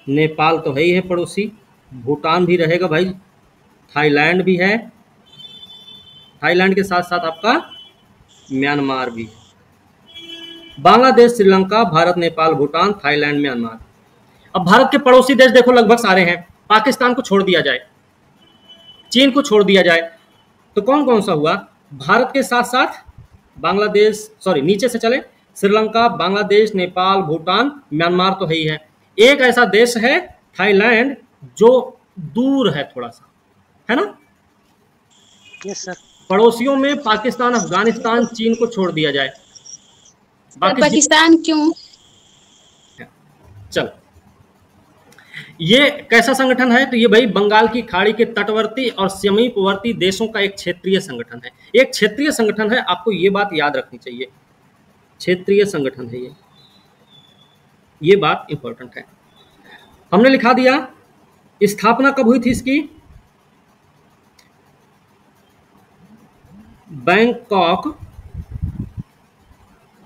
नेपाल तो है ही है पड़ोसी, भूटान भी रहेगा भाई, थाईलैंड भी है, थाईलैंड के साथ साथ आपका म्यांमार भी। Bangladesh, Sri Lanka, Bharat, Nepal, Bhutan, Thailand, Myanmar. अब भारत के पड़ोसी देश देखो लगभग सारे हैं। पाकिस्तान को छोड़ दिया जाए, चीन को छोड़ दिया जाए, तो कौन कौन सा हुआ? भारत के साथ साथ बांग्लादेश, नीचे से चले, श्रीलंका, बांग्लादेश, नेपाल, भूटान, म्यांमार तो है ही है। एक ऐसा देश है थाईलैंड जो दूर है थोड़ा सा, है ना? Yes sir. पड़ोसियों में पाकिस्तान, अफगानिस्तान, चीन को छोड़ दिया जाए, बाकी पाकिस्तान क्यों? चलो, ये कैसा संगठन है? तो ये भाई बंगाल की खाड़ी के तटवर्ती और समीपवर्ती देशों का एक क्षेत्रीय संगठन है। एक क्षेत्रीय संगठन है, आपको ये बात याद रखनी चाहिए, क्षेत्रीय संगठन है ये बात इंपॉर्टेंट है। हमने लिखा दिया। स्थापना कब हुई थी इसकी? बैंकॉक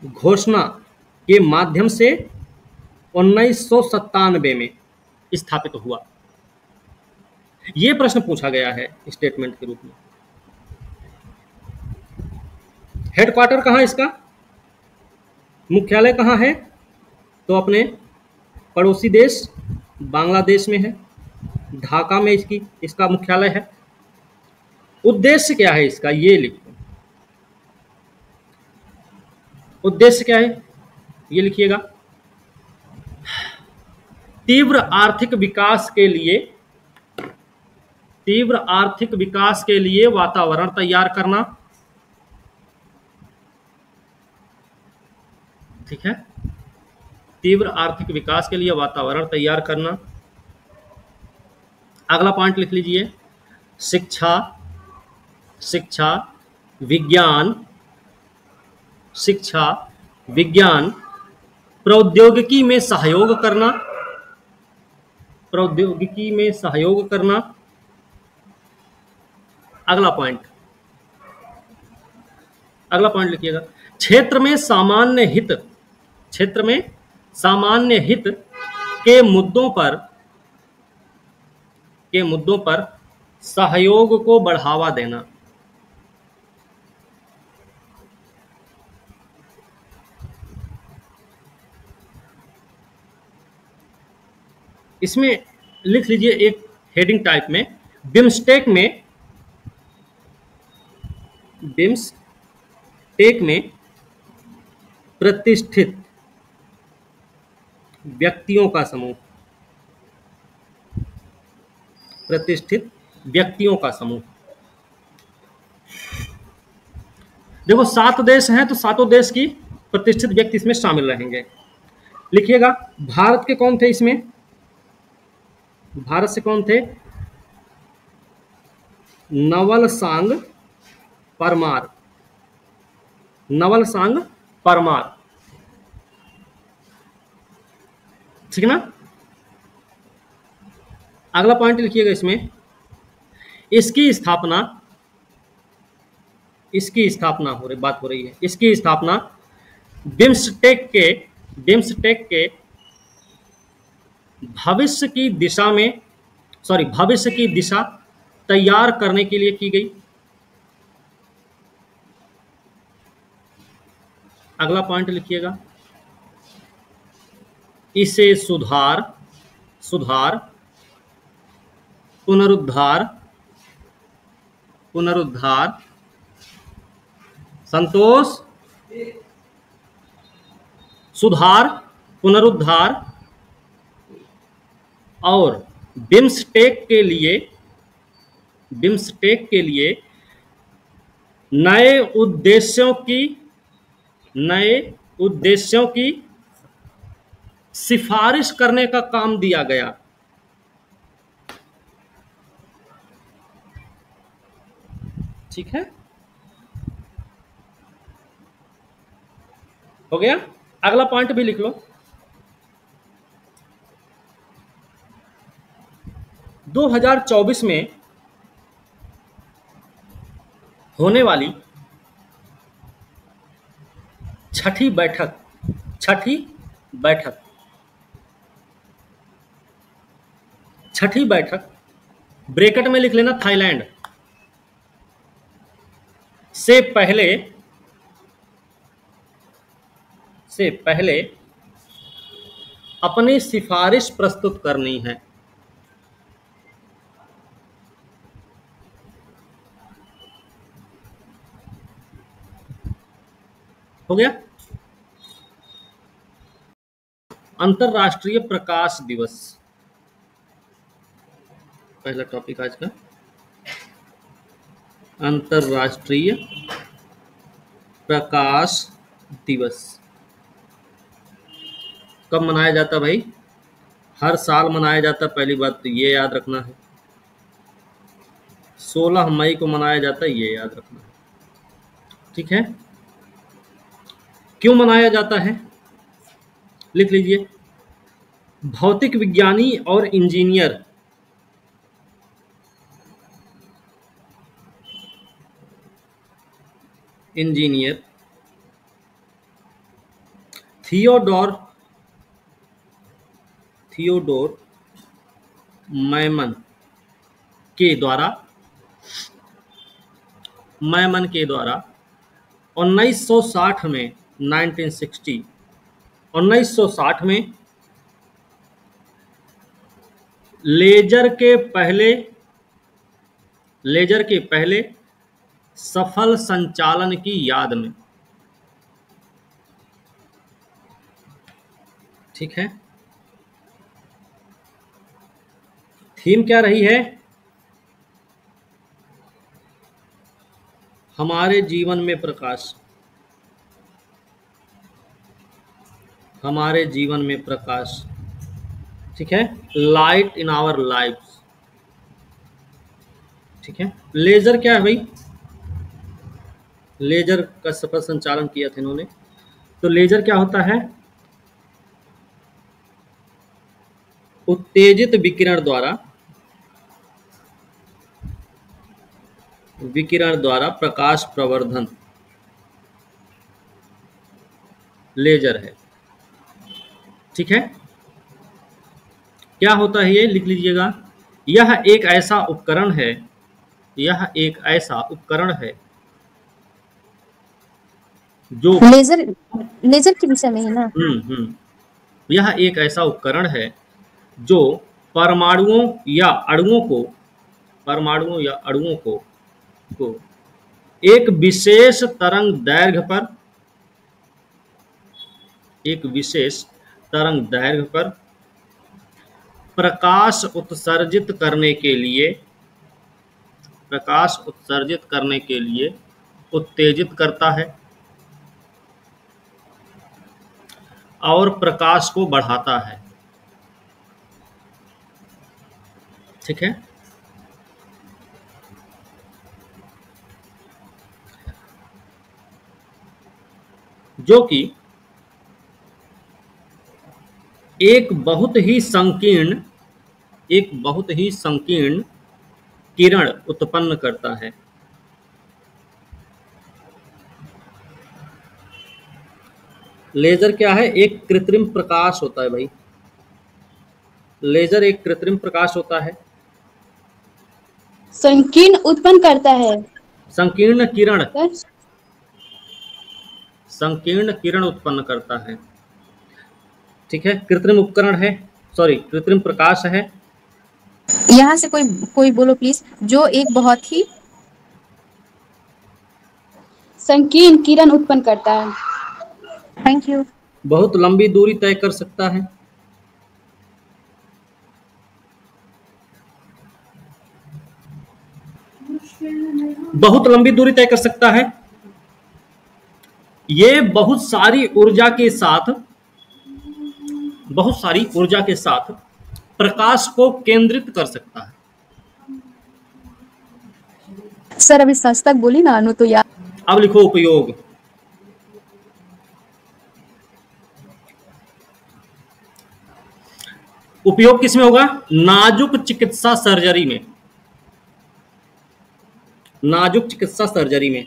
घोषणा के माध्यम से 1997 में स्थापित हुआ। यह प्रश्न पूछा गया है स्टेटमेंट के रूप में। हेडक्वार्टर कहाँ इसका? मुख्यालय कहाँ है? तो अपने पड़ोसी देश बांग्लादेश में है, ढाका में इसका मुख्यालय है। उद्देश्य क्या है इसका? ये लिखो, उद्देश्य क्या है ये लिखिएगा। तीव्र आर्थिक विकास के लिए वातावरण तैयार करना। ठीक है, तीव्र आर्थिक विकास के लिए वातावरण तैयार करना। अगला पॉइंट लिख लीजिए, शिक्षा विज्ञान प्रौद्योगिकी में सहयोग करना। अगला पॉइंट लिखिएगा, क्षेत्र में सामान्य हित के मुद्दों पर सहयोग को बढ़ावा देना। इसमें लिख लीजिए एक हेडिंग टाइप में, बिम्स्टेक में प्रतिष्ठित व्यक्तियों का समूह, प्रतिष्ठित व्यक्तियों का समूह। देखो 7 देश हैं तो 7 देश की प्रतिष्ठित व्यक्ति इसमें शामिल रहेंगे। लिखिएगा, भारत के कौन थे इसमें? भारत से कौन थे? नवलसांग परमार, नवलसांग परमार, ठीक है ना। अगला पॉइंट लिखिएगा इसमें, इसकी स्थापना बात हो रही है, इसकी स्थापना बिम्स्टेक के भविष्य की दिशा तैयार करने के लिए की गई। अगला पॉइंट लिखिएगा, इसे सुधार, पुनरुद्धार, संतोष, सुधार, पुनरुद्धार और बिम्स्टेक के लिए नए उद्देश्यों की सिफारिश करने का काम दिया गया। ठीक है, हो गया। अगला पॉइंट भी लिख लो, 2024 में होने वाली छठी बैठक ब्रैकेट में लिख लेना थाईलैंड से पहले अपनी सिफारिश प्रस्तुत करनी है। हो गया। अंतरराष्ट्रीय प्रकाश दिवस, पहला टॉपिक आज का, अंतरराष्ट्रीय प्रकाश दिवस कब मनाया जाता भाई? हर साल मनाया जाता। पहली बात तो ये याद रखना है, 16 मई को मनाया जाता है, ये याद रखना है। ठीक है, क्यों मनाया जाता है? लिख लीजिए, भौतिक विज्ञानी और इंजीनियर थियोडोर मैमन के द्वारा 1960 में 1960 में लेजर के पहले सफल संचालन की याद में। ठीक है, थीम क्या रही है? हमारे जीवन में प्रकाश, हमारे जीवन में प्रकाश। ठीक है, लाइट इन आवर लाइव्स। ठीक है, लेजर क्या है भाई? लेजर का सफल संचालन किया था इन्होंने। तो लेजर क्या होता है? उत्तेजित विकिरण द्वारा प्रकाश प्रवर्धन लेजर है। ठीक है, क्या होता है ये? लिख लीजिएगा, यह एक ऐसा उपकरण है यह एक ऐसा उपकरण है जो लेजर लेजर के विषय में है ना। यह एक ऐसा उपकरण है जो परमाणुओं या अणुओं को एक विशेष तरंग दैर्घ्य पर प्रकाश उत्सर्जित करने के लिए उत्तेजित करता है और प्रकाश को बढ़ाता है। ठीक है, जो कि एक बहुत ही संकीर्ण किरण उत्पन्न करता है। लेजर क्या है? एक कृत्रिम प्रकाश होता है भाई। लेजर एक कृत्रिम प्रकाश होता है। संकीर्ण उत्पन्न करता है। संकीर्ण किरण उत्पन्न करता है। ठीक है, कृत्रिम उपकरण है, सॉरी कृत्रिम प्रकाश है। यहाँ से कोई बोलो प्लीज। जो एक बहुत ही संकीर्ण किरण उत्पन्न करता है। Thank you. बहुत लंबी दूरी तय कर सकता है। बहुत लंबी दूरी तय कर सकता है। ये बहुत सारी ऊर्जा के साथ प्रकाश को केंद्रित कर सकता है। सर अभी सच तक बोली ना अनु, तो यार अब लिखो उपयोग। उपयोग किसमें होगा? नाजुक चिकित्सा सर्जरी में। नाजुक चिकित्सा सर्जरी में।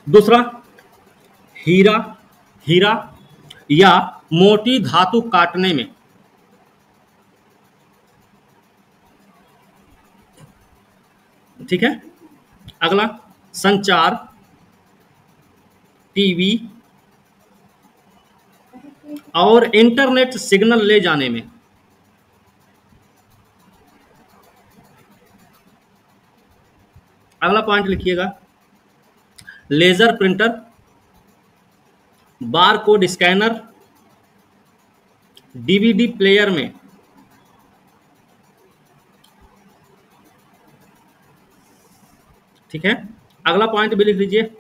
दूसरा, हीरा या मोटी धातु काटने में। ठीक है, अगला संचार, टीवी और इंटरनेट सिग्नल ले जाने में। अगला पॉइंट लिखिएगा, laser printer, barcode scanner, DVD player में। ठीक है, अगला पॉइंट भी लिख लीजिए,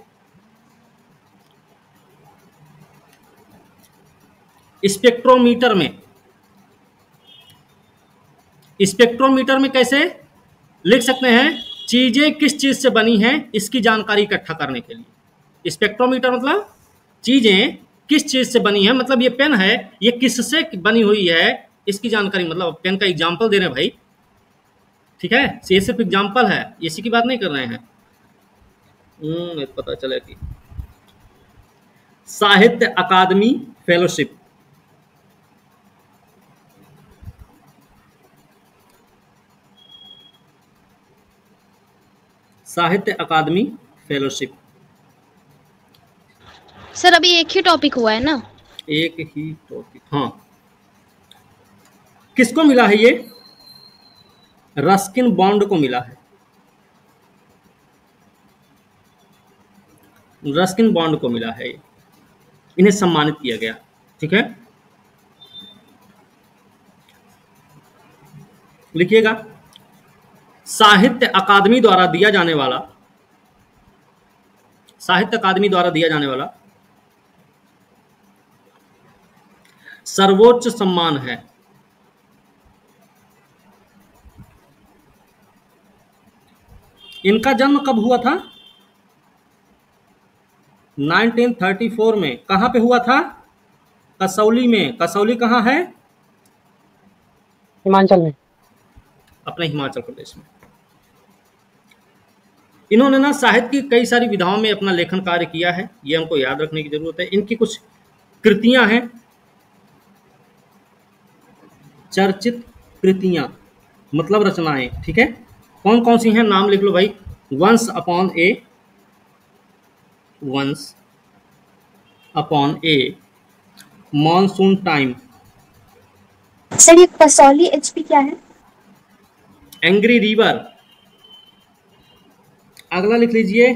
स्पेक्ट्रोमीटर में। स्पेक्ट्रोमीटर में कैसे लिख सकते हैं? चीजें किस चीज से बनी हैं इसकी जानकारी इकट्ठा करने के लिए। स्पेक्ट्रोमीटर मतलब चीजें किस चीज से बनी है, मतलब ये पेन है, ये किससे बनी हुई है इसकी जानकारी। मतलब पेन का एग्जाम्पल दे रहे हैं भाई। ठीक है, ये सिर्फ एग्जाम्पल है, इसी की बात नहीं कर रहे हैं। पता चले कि साहित्य अकादमी फेलोशिप। साहित्य अकादमी फेलोशिप। सर अभी एक ही टॉपिक हुआ है ना? एक ही टॉपिक, हाँ। किसको मिला है ये? रस्किन बॉन्ड को मिला है। रस्किन बॉन्ड को मिला है ये, इन्हें सम्मानित किया गया। ठीक है, लिखिएगा, साहित्य अकादमी द्वारा दिया जाने वाला सर्वोच्च सम्मान है। इनका जन्म कब हुआ था? 1934 में। कहां पे हुआ था? कसौली में। कसौली कहां है? हिमाचल में, अपने हिमाचल प्रदेश में। इन्होंने ना साहित्य की कई सारी विधाओं में अपना लेखन कार्य किया है, ये हमको याद रखने की जरूरत है। इनकी कुछ कृतियां हैं, चर्चित कृतियां मतलब रचनाएं, ठीक है। कौन कौन सी हैं, नाम लिख लो भाई। वंस अपॉन ए, मॉनसून टाइम, सर ये कसौली एचपी क्या है? Angry river. अगला लिख लीजिए,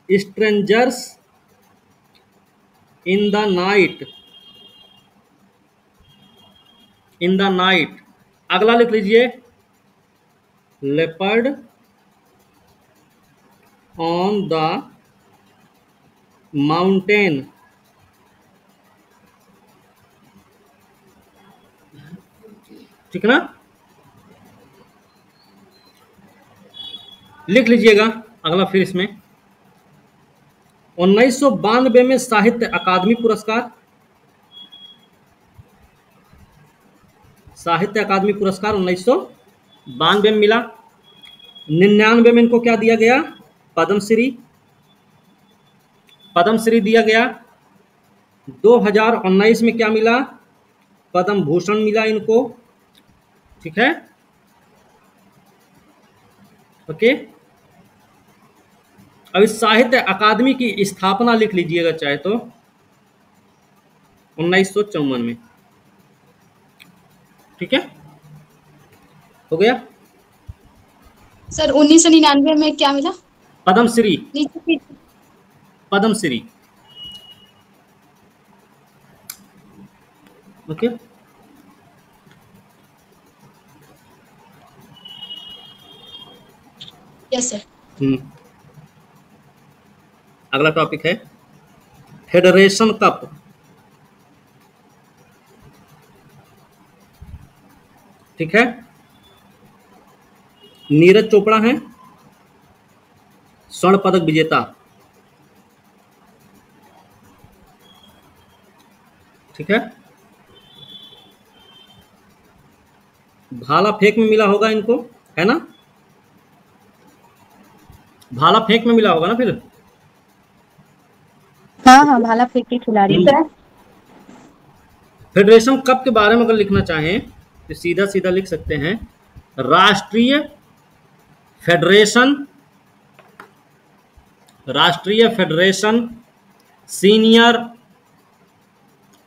स्ट्रेंजर्स इन द नाइट। अगला लिख लीजिए, लेपर्ड ऑन द माउंटेन। ठीक है ना, लिख लीजिएगा। अगला फिर इसमें 1992 में साहित्य अकादमी पुरस्कार 1992 में मिला। 99 में इनको क्या दिया गया, पद्मश्री दिया गया। 2019 में क्या मिला, पद्म भूषण मिला इनको, ठीक है, ओके। अब इस साहित्य अकादमी की स्थापना लिख लीजिएगा चाहे तो 1954 में, ठीक है, हो गया। सर 1999 में क्या मिला, पद्मश्री, नीचे पद्मश्री, ओके। Yes sir. अगला टॉपिक है फेडरेशन कप। ठीक है, नीरज चोपड़ा हैं स्वर्ण पदक विजेता, ठीक है। भाला फेंक में मिला होगा इनको, है ना, भाला फेंक में मिला होगा ना फिर। हाँ भाला फेंक के खिलाड़ी। फेडरेशन कप के बारे में अगर लिखना चाहें तो सीधा सीधा लिख सकते हैं, राष्ट्रीय फेडरेशन सीनियर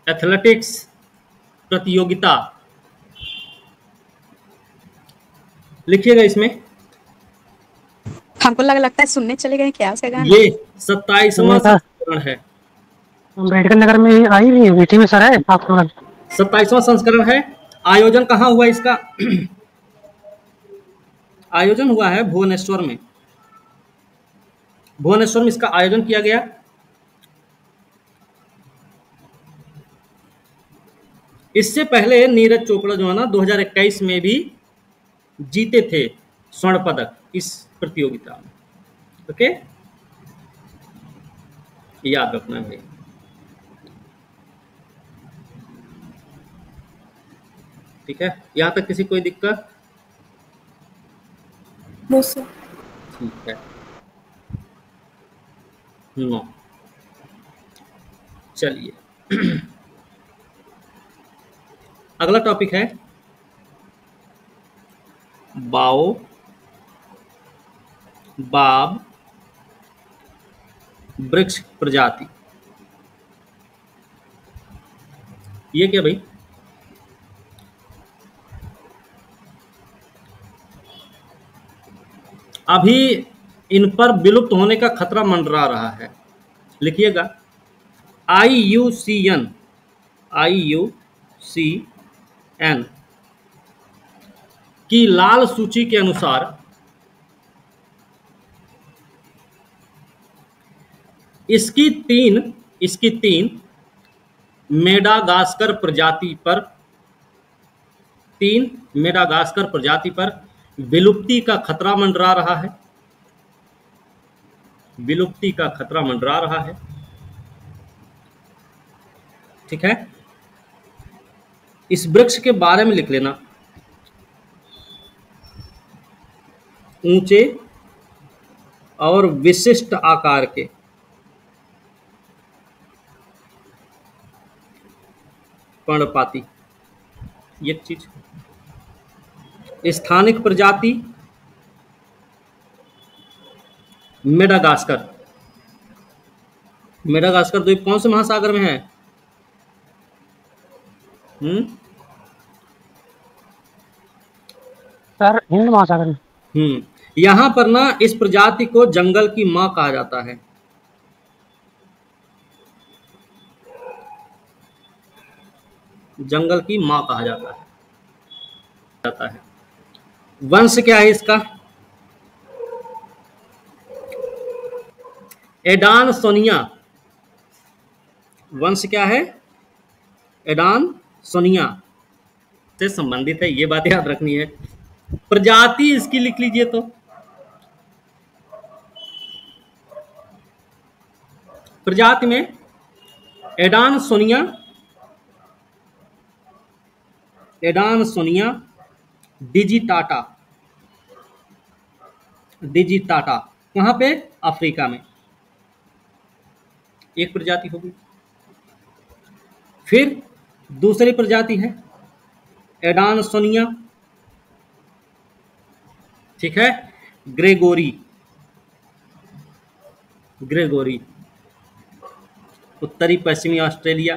एथलेटिक्स प्रतियोगिता। लिखिएगा इसमें, हमको लगता है सुनने चले गए क्या उसका गाना। ये 27वां संस्करण है, अम्बेडकर नगर में आई हुई है, मीठी में सर है आपको। 27वां संस्करण है। आयोजन कहाँ हुआ इसका आयोजन हुआ है भुवनेश्वर में इसका आयोजन किया गया। इससे पहले नीरज चोपड़ा जो है ना 2021 में भी जीते थे स्वर्ण पदक इस प्रतियोगिता में, ओके, याद रखना भाई। ठीक है, यहां तक किसी कोई दिक्कत? No sir. ठीक है, नो, चलिए अगला टॉपिक है बाब वृक्ष प्रजाति। ये क्या भाई, अभी इन पर विलुप्त होने का खतरा मंडरा रहा है। लिखिएगा, IUCN की लाल सूची के अनुसार इसकी तीन मेडागास्कर प्रजाति पर विलुप्ति का खतरा मंडरा रहा है, ठीक है। इस वृक्ष के बारे में लिख लेना, ऊंचे और विशिष्ट आकार के, पर्णपाती, एक चीज। स्थानिक प्रजाति मेडागास्कर। मेडागास्कर द्वीप कौन से महासागर में है? सर हिंद महासागर में। यहां पर ना इस प्रजाति को जंगल की मां कहा जाता है। जंगल की मां कहा जाता है। वंश क्या है इसका? एडानसोनिया। वंश क्या है? एडानसोनिया से संबंधित है, ये बात याद रखनी है। प्रजाति इसकी लिख लीजिए तो प्रजाति में एडानसोनिया डिजिटाटा। कहां पे? अफ्रीका में एक प्रजाति होगी। फिर दूसरी प्रजाति है एडानसोनिया, ठीक है, ग्रेगोरी। उत्तरी पश्चिमी ऑस्ट्रेलिया,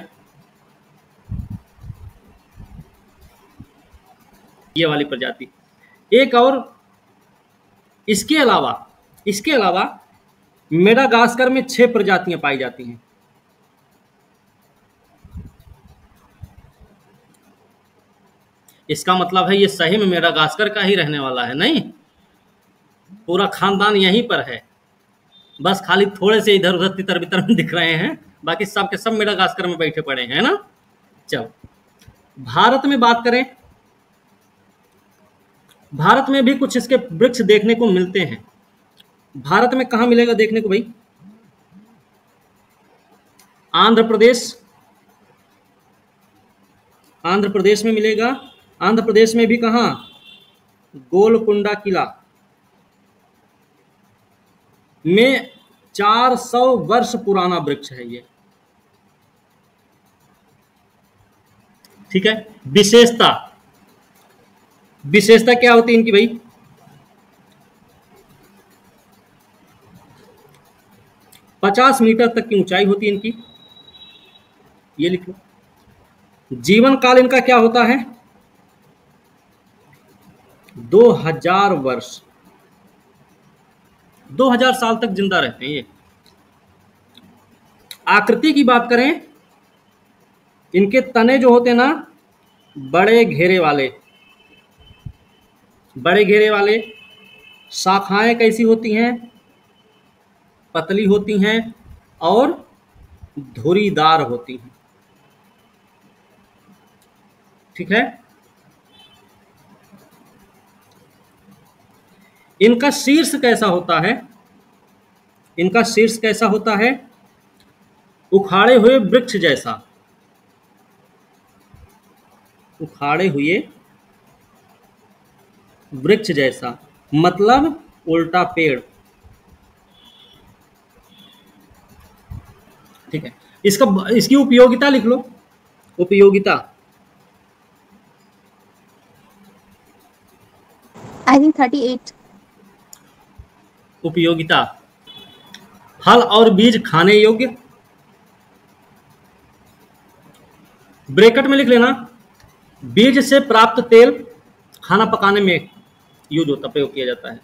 ये वाली प्रजाति। एक और इसके अलावा मेडागास्कर में 6 प्रजातियां पाई जाती हैं। इसका मतलब है ये सही में मेडागास्कर का ही रहने वाला है, नहीं? पूरा खानदान यहीं पर है, बस खाली थोड़े से इधर उधर तितर बितर में दिख रहे हैं, बाकी सब के सब मेडागास्कर में बैठे पड़े हैं ना। चलो भारत में बात करें, भारत में भी कुछ इसके वृक्ष देखने को मिलते हैं। भारत में कहां मिलेगा देखने को भाई? आंध्र प्रदेश में मिलेगा। आंध्र प्रदेश में भी कहां? गोलकुंडा किला में 400 वर्ष पुराना वृक्ष है ये, ठीक है। विशेषता क्या होती है इनकी भाई? पचास मीटर तक की ऊंचाई होती है इनकी, ये लिख लो। जीवन काल इनका क्या होता है? 2000 वर्ष, 2000 साल तक जिंदा रहते हैं ये। आकृति की बात करें, इनके तने जो होते हैं ना, बड़े घेरे वाले। शाखाएं कैसी होती हैं? पतली होती हैं और धुरीदार होती हैं, ठीक है। इनका शीर्ष कैसा होता है? उखाड़े हुए वृक्ष जैसा, मतलब उल्टा पेड़, ठीक है। इसकी उपयोगिता लिख लो। उपयोगिता आई थिंक 38। उपयोगिता, फल और बीज खाने योग्य। ब्रैकेट में लिख लेना, बीज से प्राप्त तेल खाना पकाने में यूज होता, प्रयोग किया जाता है।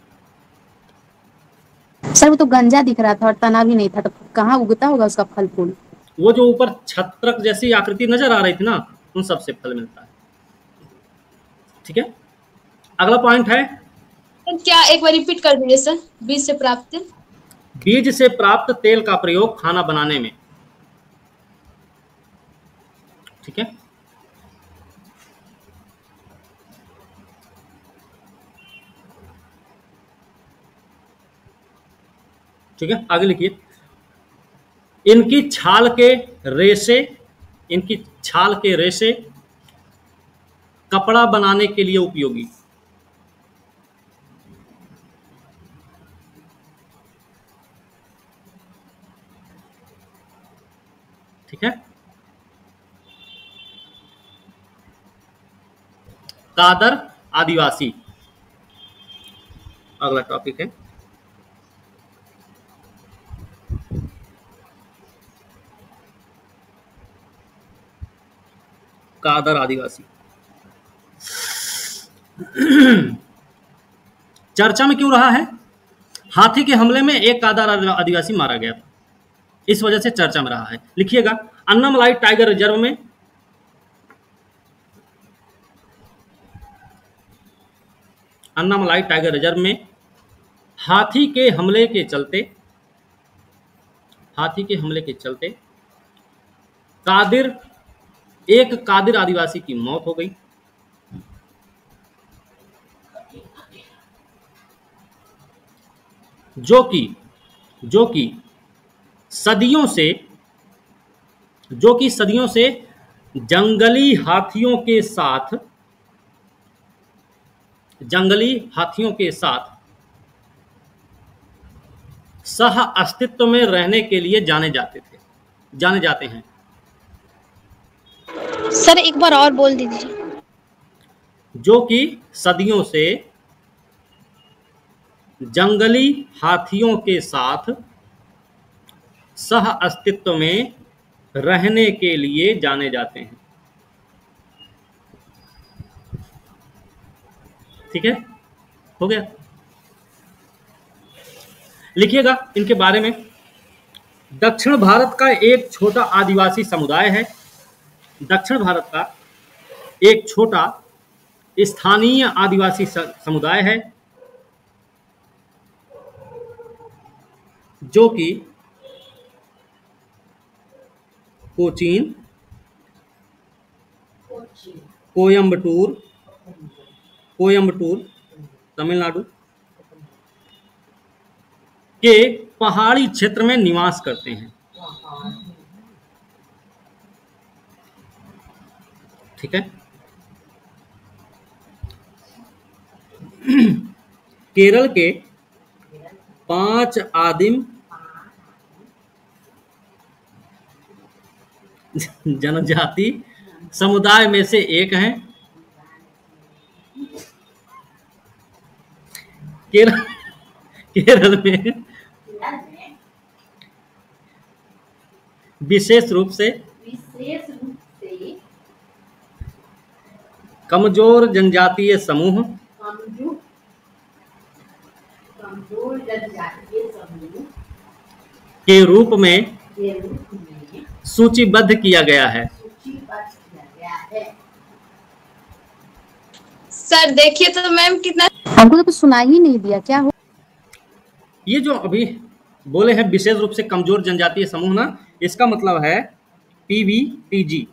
सर वो तो गंजा दिख रहा था और तना भी नहीं था, तो कहाँ उगता होगा उसका फल फूल? वो जो ऊपर छत्रक जैसी आकृति नजर आ रही थी ना, उन सबसे फल मिलता है, ठीक है। अगला पॉइंट है, क्या एक बार रिपीट कर दीजिए सर? बीज से प्राप्त तेल का प्रयोग खाना बनाने में, ठीक है। ठीक है, आगे लिखिए। इनकी छाल के रेशे कपड़ा बनाने के लिए उपयोगी। ठीक है। कादर आदिवासी। अगला टॉपिक है कादर आदिवासी। चर्चा में क्यों रहा है? हाथी के हमले में एक कादर आदिवासी मारा गया था, इस वजह से चर्चा में रहा है। लिखिएगा, अन्नामलाई टाइगर रिजर्व में अन्नामलाई टाइगर रिजर्व में हाथी के हमले के चलते एक कादिर आदिवासी की मौत हो गई। जो कि सदियों से जंगली हाथियों के साथ सह अस्तित्व में रहने के लिए जाने जाते हैं। सर एक बार और बोल दीजिए। जो कि सदियों से जंगली हाथियों के साथ सह अस्तित्व में रहने के लिए जाने जाते हैं। ठीक है, हो गया। लिखिएगा इनके बारे में। दक्षिण भारत का एक छोटा आदिवासी समुदाय है। दक्षिण भारत का एक छोटा स्थानीय आदिवासी समुदाय है जो कि कोचीन, कोयम्बटूर तमिलनाडु के पहाड़ी क्षेत्र में निवास करते हैं। ठीक है, केरल के 5 आदिम जनजाति समुदाय में से एक हैं। केरल में विशेष रूप से कमजोर जनजातीय समूह के रूप में सूचीबद्ध किया गया है। सर देखिए तो मैम कितना, हमको तो कुछ सुना ही नहीं दिया, क्या हो? ये जो अभी बोले हैं विशेष रूप से कमजोर जनजातीय समूह ना, इसका मतलब है PVTG।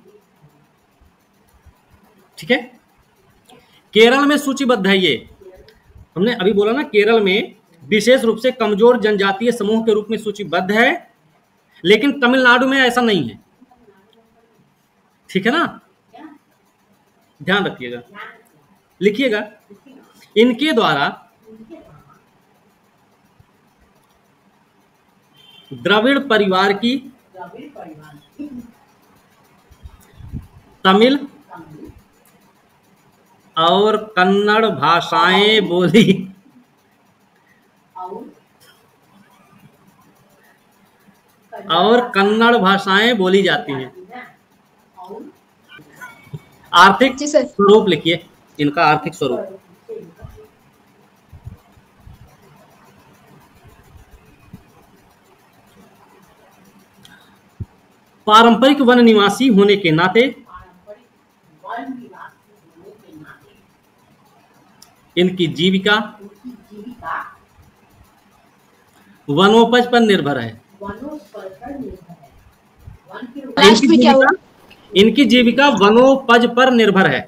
ठीक है, केरल में सूचीबद्ध है। ये हमने अभी बोला ना, केरल में विशेष रूप से कमजोर जनजातीय समूह के रूप में सूचीबद्ध है, लेकिन तमिलनाडु में ऐसा नहीं है। ठीक है ना, ध्यान रखिएगा। लिखिएगा, इनके द्वारा द्रविड़ परिवार की तमिल और कन्नड़ भाषाएं बोली जाती हैं। आर्थिक स्वरूप लिखिए, इनका आर्थिक स्वरूप। पारंपरिक वन निवासी होने के नाते इनकी जीविका वनोपज पर निर्भर है। इनकी जीविका वनोपज पर निर्भर है।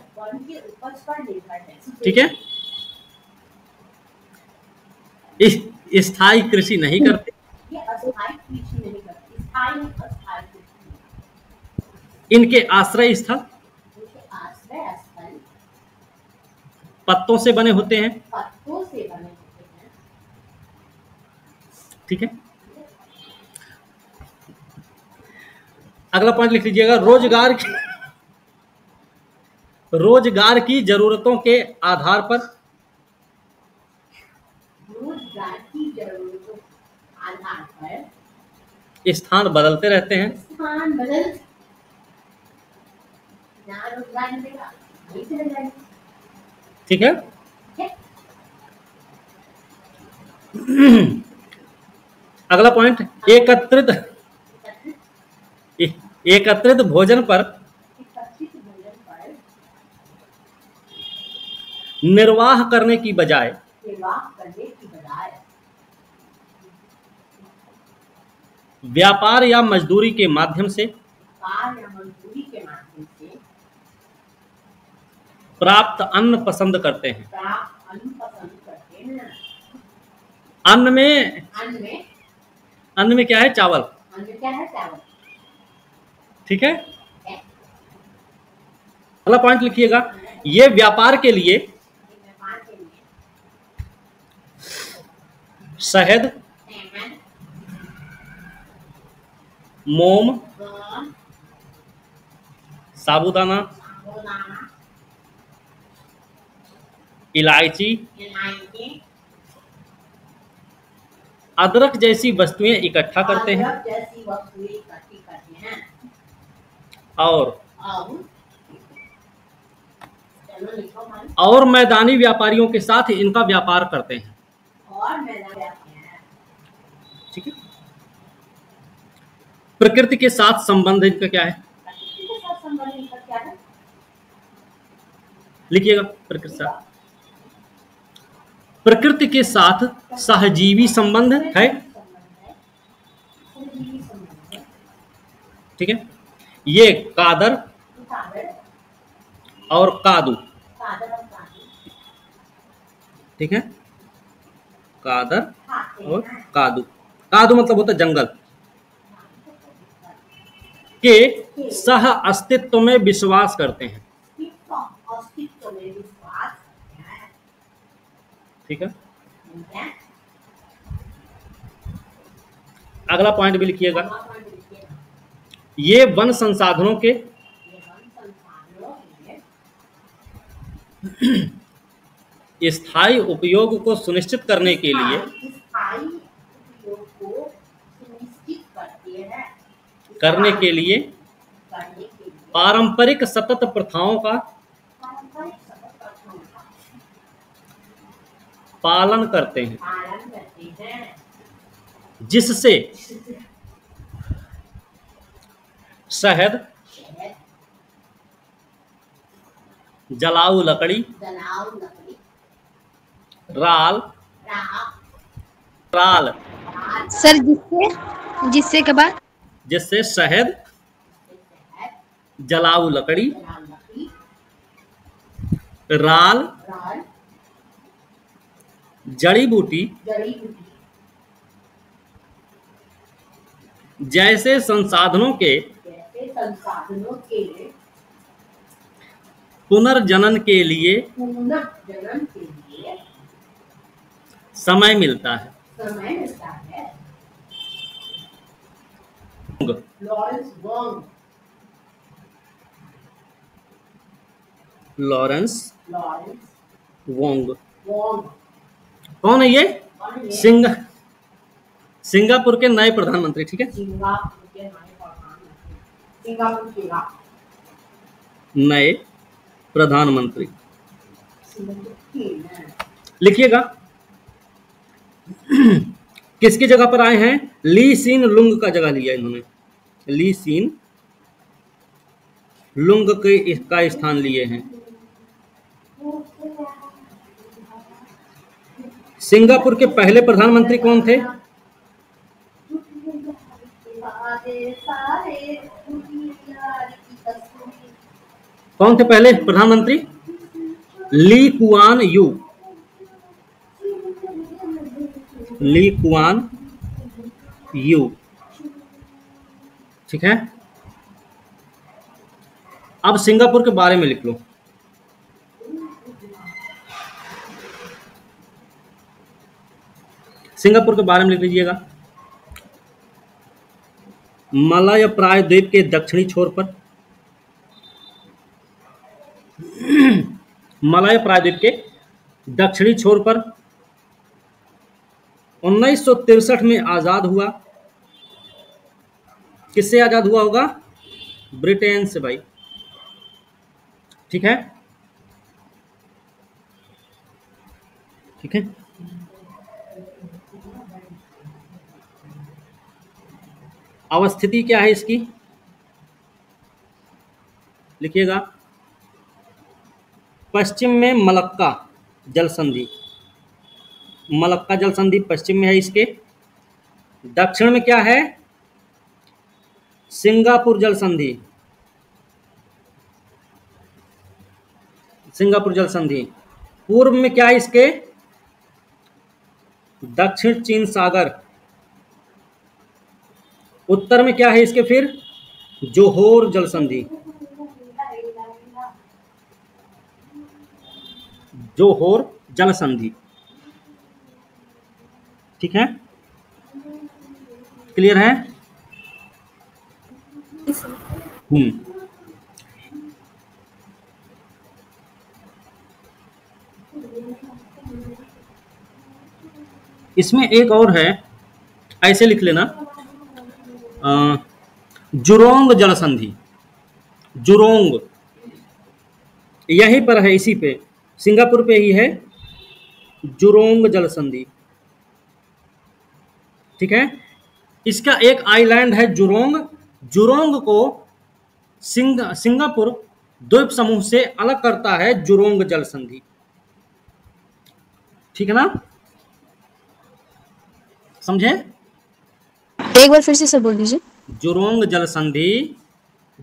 ठीक है, स्थायी कृषि नहीं करते। इनके आश्रय स्थल पत्तों से बने होते हैं। ठीक है, अगला पॉइंट लिख लीजिएगा। रोजगार की जरूरतों के आधार पर रोजगार की जरूरतों के आधार पर स्थान बदलते रहते हैं। स्थान बदल, जहाँ रोजगार मिलेगा वहीं चले जाएंगे। ठीक है। अगला पॉइंट, एकत्रित भोजन पर निर्वाह करने की बजाय व्यापार या मजदूरी के माध्यम से प्राप्त अन्न पसंद करते हैं। अन्न में क्या है? चावल। ठीक है। अगला पॉइंट लिखिएगा, ये व्यापार के लिए शहद, मोम, साबूदाना, इलायची, अदरक जैसी वस्तुएं इकट्ठा करते हैं और मैदानी व्यापारियों के साथ इनका व्यापार करते हैं। ठीक है। प्रकृति के साथ संबंध इनका क्या है? लिखिएगा, प्रकृति के साथ सहजीवी संबंध है। ठीक है। ये कादर और कादू। ठीक है। कादर और कादू। कादू मतलब होता है जंगल के सह अस्तित्व में विश्वास करते हैं। ठीक है। अगला पॉइंट भी लिखिएगा, ये वन संसाधनों के स्थायी उपयोग को सुनिश्चित करने के लिए पारंपरिक सतत प्रथाओं का पालन करते हैं, जिससे शहद, जलाऊ लकड़ी, राल सर जिससे के बाद जिससे शहद, जलाऊ लकड़ी, राल, जड़ी बूटी जैसे संसाधनों के पुनर्जनन के लिए समय मिलता है। लॉरेंस वोंग कौन है ये? सिंगापुर के नए प्रधानमंत्री। ठीक है। नए प्रधानमंत्री लिखिएगा। किसकी जगह पर आए हैं? ली सीन लुंग का जगह लिया इन्होंने। ली सीन लुंग का स्थान लिए हैं। सिंगापुर के पहले प्रधानमंत्री कौन थे? कौन थे पहले प्रधानमंत्री? Lee Kuan Yew. Lee Kuan Yew. ठीक है। अब सिंगापुर के बारे में लिख लो। सिंगापुर के बारे में लिख लीजिएगा। मलय प्रायद्वीप के दक्षिणी छोर पर मलय प्रायद्वीप के दक्षिणी छोर पर 1963 में आजाद हुआ। किससे आजाद हुआ होगा? ब्रिटेन से भाई। ठीक है, ठीक है। अवस्थिति क्या है इसकी, लिखिएगा। पश्चिम में मलक्का जल संधि, मलक्का जल संधि पश्चिम में है इसके। दक्षिण में क्या है? सिंगापुर जल संधि, सिंगापुर जल संधि। पूर्व में क्या है इसके? दक्षिण चीन सागर। उत्तर में क्या है इसके फिर? जोहोर जल संधि, जोहोर जल संधि। ठीक है, क्लियर है? इसमें एक और है, ऐसे लिख लेना, जुरोंग जल संधि। जुरोंग यहीं पर है, इसी पे, सिंगापुर पे ही है जुरोंग जल संधि। ठीक है, इसका एक आइलैंड है जुरोंग। जुरोंग को सिंगापुर द्वीप समूह से अलग करता है जुरोंग जल संधि। ठीक है ना, समझे? एक बार फिर से सर बोल दीजिए। जुरोंग जल संधि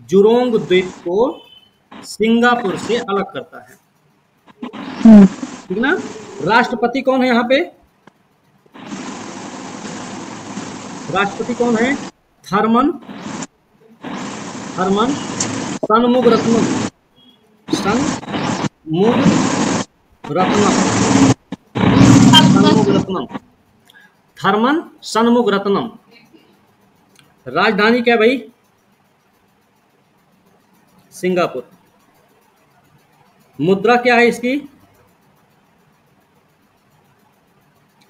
जुरोंग द्वीप को सिंगापुर से अलग करता है। ठीक ना। राष्ट्रपति कौन है यहाँ पे? राष्ट्रपति कौन है? थर्मन षणमुगरत्नम, थर्मन षणमुगरत्नम। राजधानी क्या भाई? सिंगापुर। मुद्रा क्या है इसकी?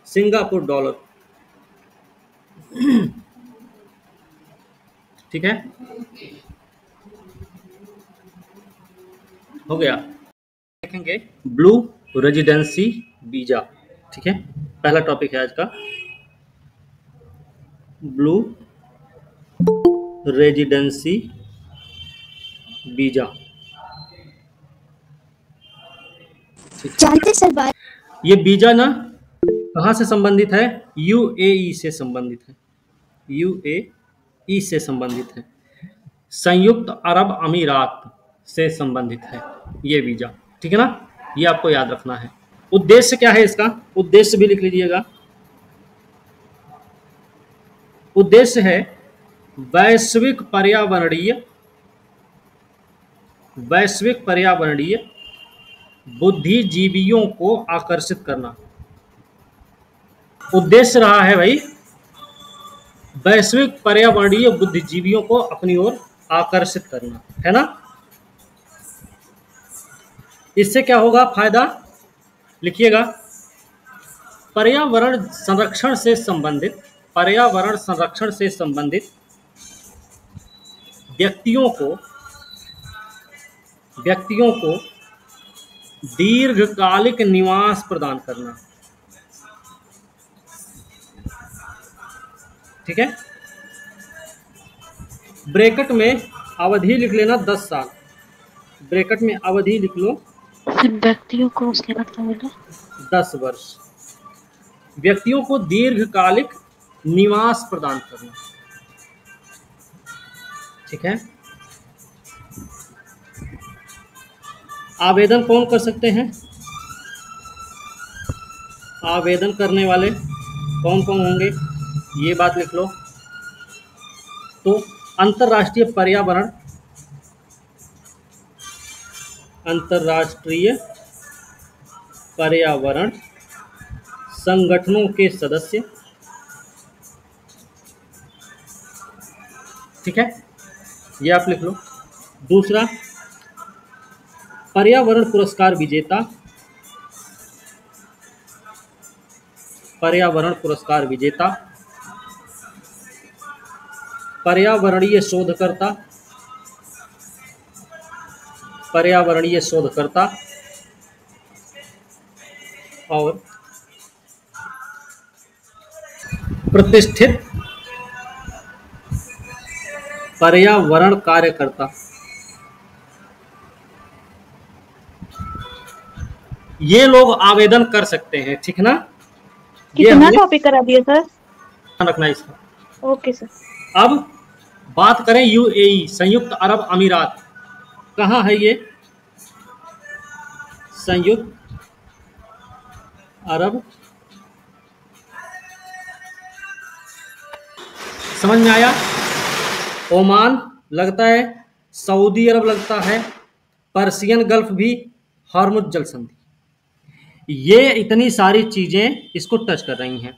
Singapore dollar. ठीक है, हो गया। देखेंगे ब्लू रेजिडेंसी वीजा। ठीक है, पहला टॉपिक है आज का, ब्लू रेजिडेंसी वीजा। जानते सर बात, ये वीजा ना कहाँ से संबंधित है? यूएई से संबंधित है, यूएई से संबंधित है, संयुक्त अरब अमीरात से संबंधित है ये वीजा। ठीक है ना, ये आपको याद रखना है। उद्देश्य क्या है इसका? उद्देश्य भी लिख लीजिएगा। उद्देश्य है वैश्विक पर्यावरणीय बुद्धिजीवियों को आकर्षित करना। उद्देश्य रहा है भाई वैश्विक पर्यावरणीय बुद्धिजीवियों को अपनी ओर आकर्षित करना, है ना। इससे क्या होगा फायदा? लिखिएगा। पर्यावरण संरक्षण से संबंधित व्यक्तियों को दीर्घकालिक निवास प्रदान करना। ठीक है, ब्रैकेट में अवधि लिख लेना 10 साल। ब्रैकेट में अवधि लिख लो, व्यक्तियों को उसके बाद क्या बोला? 10 वर्ष। व्यक्तियों को दीर्घकालिक निवास प्रदान करना। ठीक है, आवेदन कौन कर सकते हैं? आवेदन करने वाले कौन कौन होंगे ये बात लिख लो। तो अंतर्राष्ट्रीय पर्यावरण संगठनों के सदस्य। ठीक है, ये आप लिख लो। दूसरा, पर्यावरण पुरस्कार विजेता, पर्यावरण पुरस्कार विजेता, पर्यावरणीय शोधकर्ता, पर्यावरणीय शोधकर्ता और प्रतिष्ठित पर्यावरण कार्यकर्ता। ये लोग आवेदन कर सकते हैं, ठीक ना? कितना टॉपिक करा दिया सर? रखना इसका। Okay sir. अब बात करें यूएई, संयुक्त अरब अमीरात, कहाँ है ये? संयुक्त अरब, समझ में आया? ओमान लगता है, सऊदी अरब लगता है, पर्सियन गल्फ भी, हॉर्मुज जल संधि, ये इतनी सारी चीजें इसको टच कर रही हैं,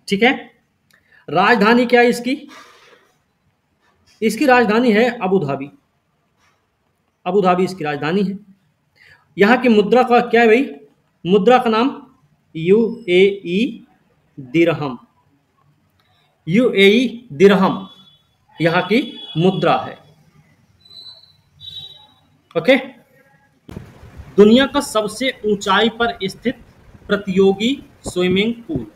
ठीक है। राजधानी क्या है इसकी? इसकी राजधानी है अबू धाबी, अबू धाबी इसकी राजधानी है। यहाँ की मुद्रा का क्या है भाई? मुद्रा का नाम यूएई दिरहम, यूएई दिरहम यहाँ की मुद्रा है। ओके। दुनिया का सबसे ऊंचाई पर स्थित प्रतियोगी स्विमिंग पूल,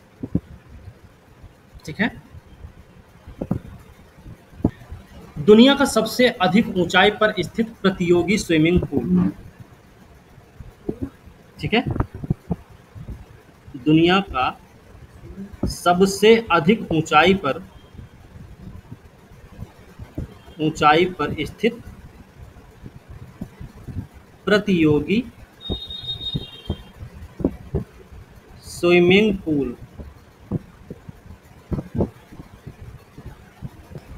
ठीक है। दुनिया का सबसे अधिक ऊंचाई पर स्थित प्रतियोगी स्विमिंग पूल, ठीक है। दुनिया का सबसे अधिक ऊंचाई पर स्थित प्रतियोगी स्विमिंग पूल,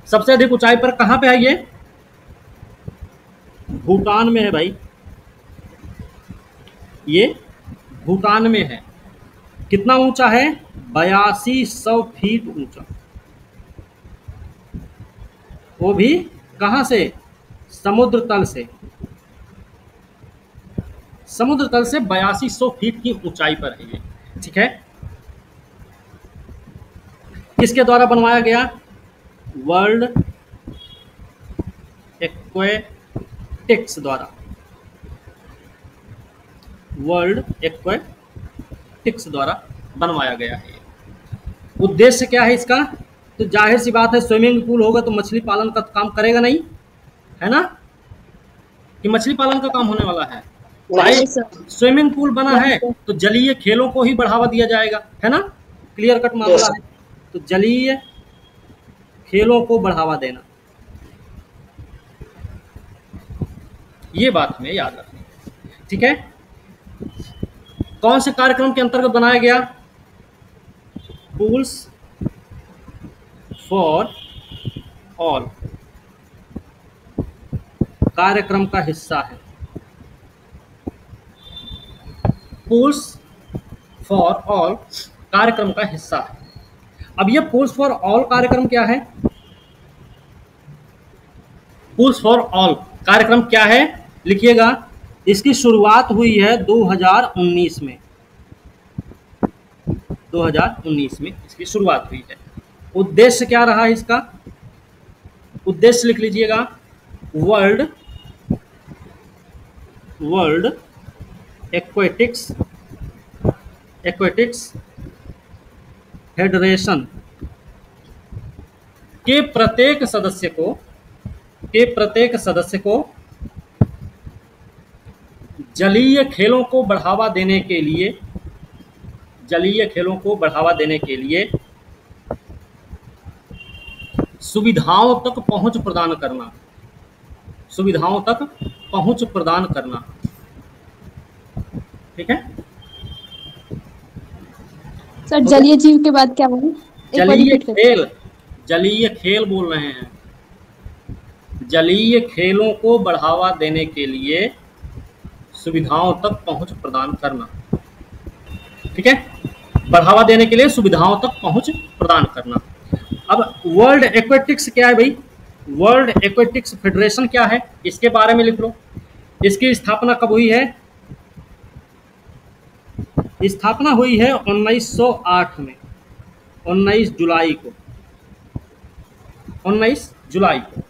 सबसे अधिक ऊंचाई पर कहां पे है ये? भूटान में है भाई, ये भूटान में है। कितना ऊंचा है? 8200 फीट ऊंचा, वो भी कहां से? समुद्र तल से, समुद्र तल से 8200 फीट की ऊंचाई पर है ये, ठीक है। किसके द्वारा बनवाया गया? वर्ल्ड एक्वेटिक्स द्वारा, वर्ल्ड एक्वेटिक्स द्वारा बनवाया गया है। उद्देश्य क्या है इसका? तो जाहिर सी बात है, स्विमिंग पूल होगा तो मछली पालन का काम करेगा नहीं, है ना? कि मछली पालन का काम होने वाला है भाई। स्विमिंग पूल बना है तो जलीय खेलों को ही बढ़ावा दिया जाएगा, है ना? क्लियर कट मामला है। तो जलीय खेलों को बढ़ावा देना, ये बात हमें याद रखनी, ठीक है। कौन से कार्यक्रम के अंतर्गत बनाया गया? पूल्स फॉर ऑल कार्यक्रम का हिस्सा है। पूल्स फॉर ऑल कार्यक्रम का हिस्सा है। अब ये पूल्स फॉर ऑल कार्यक्रम क्या है? पूल्स फॉर ऑल कार्यक्रम क्या है? लिखिएगा। इसकी शुरुआत हुई है 2019 में, 2019 में इसकी शुरुआत हुई है। उद्देश्य क्या रहा है इसका? उद्देश्य लिख लीजिएगा। वर्ल्ड एक्वेटिक्स फेडरेशन के प्रत्येक सदस्य को जलीय खेलों को बढ़ावा देने के लिए सुविधाओं तक पहुंच प्रदान करना, ठीक है। सर जलीय जीव के बाद क्या बोले? जलीय खेल बोल रहे हैं। जलीय खेलों को बढ़ावा देने के लिए सुविधाओं तक पहुंच प्रदान करना, ठीक है। बढ़ावा देने के लिए सुविधाओं तक पहुंच प्रदान करना। अब वर्ल्ड एक्वेटिक्स क्या है भाई? वर्ल्ड एक्वेटिक्स फेडरेशन क्या है, इसके बारे में लिख लो। इसकी स्थापना कब हुई है? स्थापना हुई है 1908 में, 19 जुलाई को, 19 जुलाई को।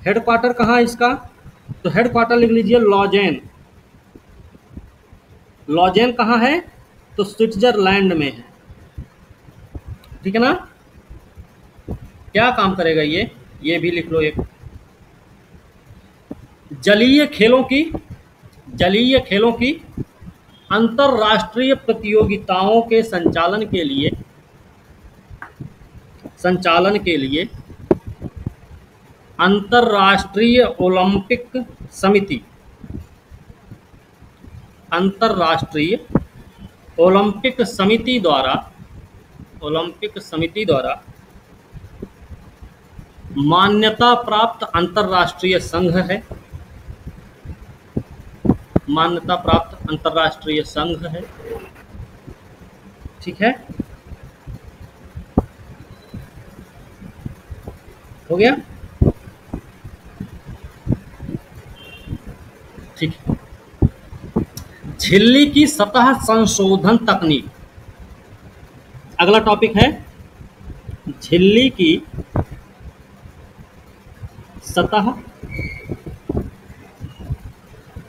हेडक्वार्टर कहाँ है इसका? तो हेडक्वार्टर लिख लीजिए लॉजेन। लॉजेन कहाँ है? तो स्विट्जरलैंड में है, ठीक है ना। क्या काम करेगा ये भी लिख लो। एक जलीय खेलों की अंतरराष्ट्रीय प्रतियोगिताओं के संचालन के लिए अंतरराष्ट्रीय ओलंपिक समिति द्वारा मान्यता प्राप्त अंतरराष्ट्रीय संघ है, ठीक है। हो गया, ठीक है। झिल्ली की सतह संशोधन तकनीक, अगला टॉपिक है झिल्ली की सतह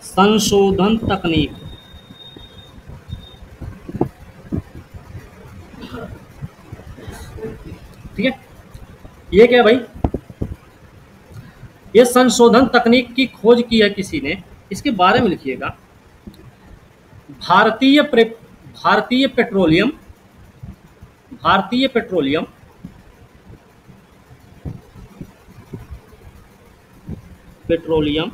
संशोधन तकनीक। ठीक है, ये क्या भाई? ये संशोधन तकनीक की खोज की है किसी ने, इसके बारे में लिखिएगा। भारतीय पेट्रोलियम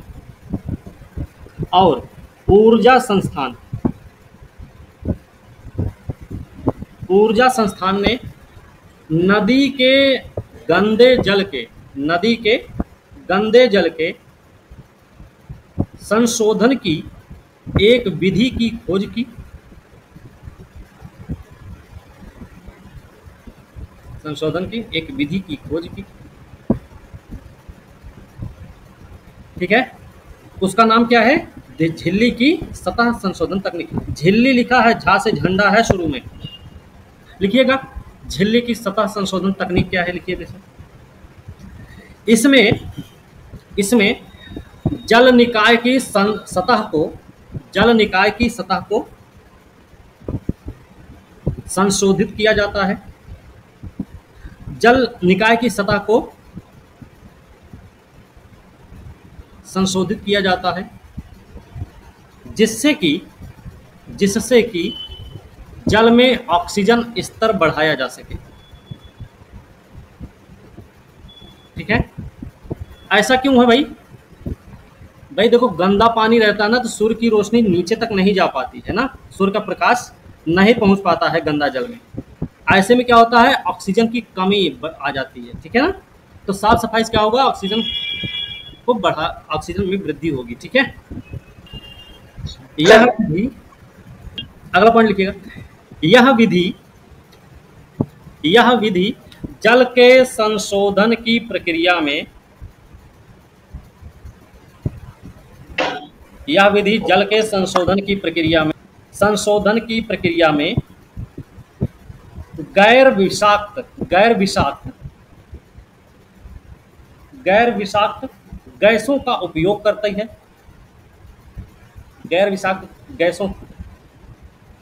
और ऊर्जा संस्थान ने नदी के गंदे जल के संशोधन की एक विधि की खोज की। ठीक है, उसका नाम क्या है? झिल्ली की सतह संशोधन तकनीक। झिल्ली लिखा है, झा से झंडा है शुरू में, लिखिएगा। झिल्ली की सतह संशोधन तकनीक क्या है, लिखिए। इसमें जल निकाय की सतह को संशोधित किया जाता है। जल निकाय की सतह को संशोधित किया जाता है जिससे कि जल में ऑक्सीजन स्तर बढ़ाया जा सके। ठीक है, ऐसा क्यों है भाई? देखो, गंदा पानी रहता है ना, तो सूर्य की रोशनी नीचे तक नहीं जा पाती है ना, सूर्य का प्रकाश नहीं पहुंच पाता है गंदा जल में। ऐसे में क्या होता है? ऑक्सीजन की कमी आ जाती है, ठीक है ना। तो साफ सफाई से क्या होगा? ऑक्सीजन में वृद्धि होगी। ठीक है, यह विधि, अगला पॉइंट लिखिएगा। यह विधि जल के संशोधन की प्रक्रिया में गैर विषाक्त गैसों का उपयोग करती है। गैर विषाक्त गैसों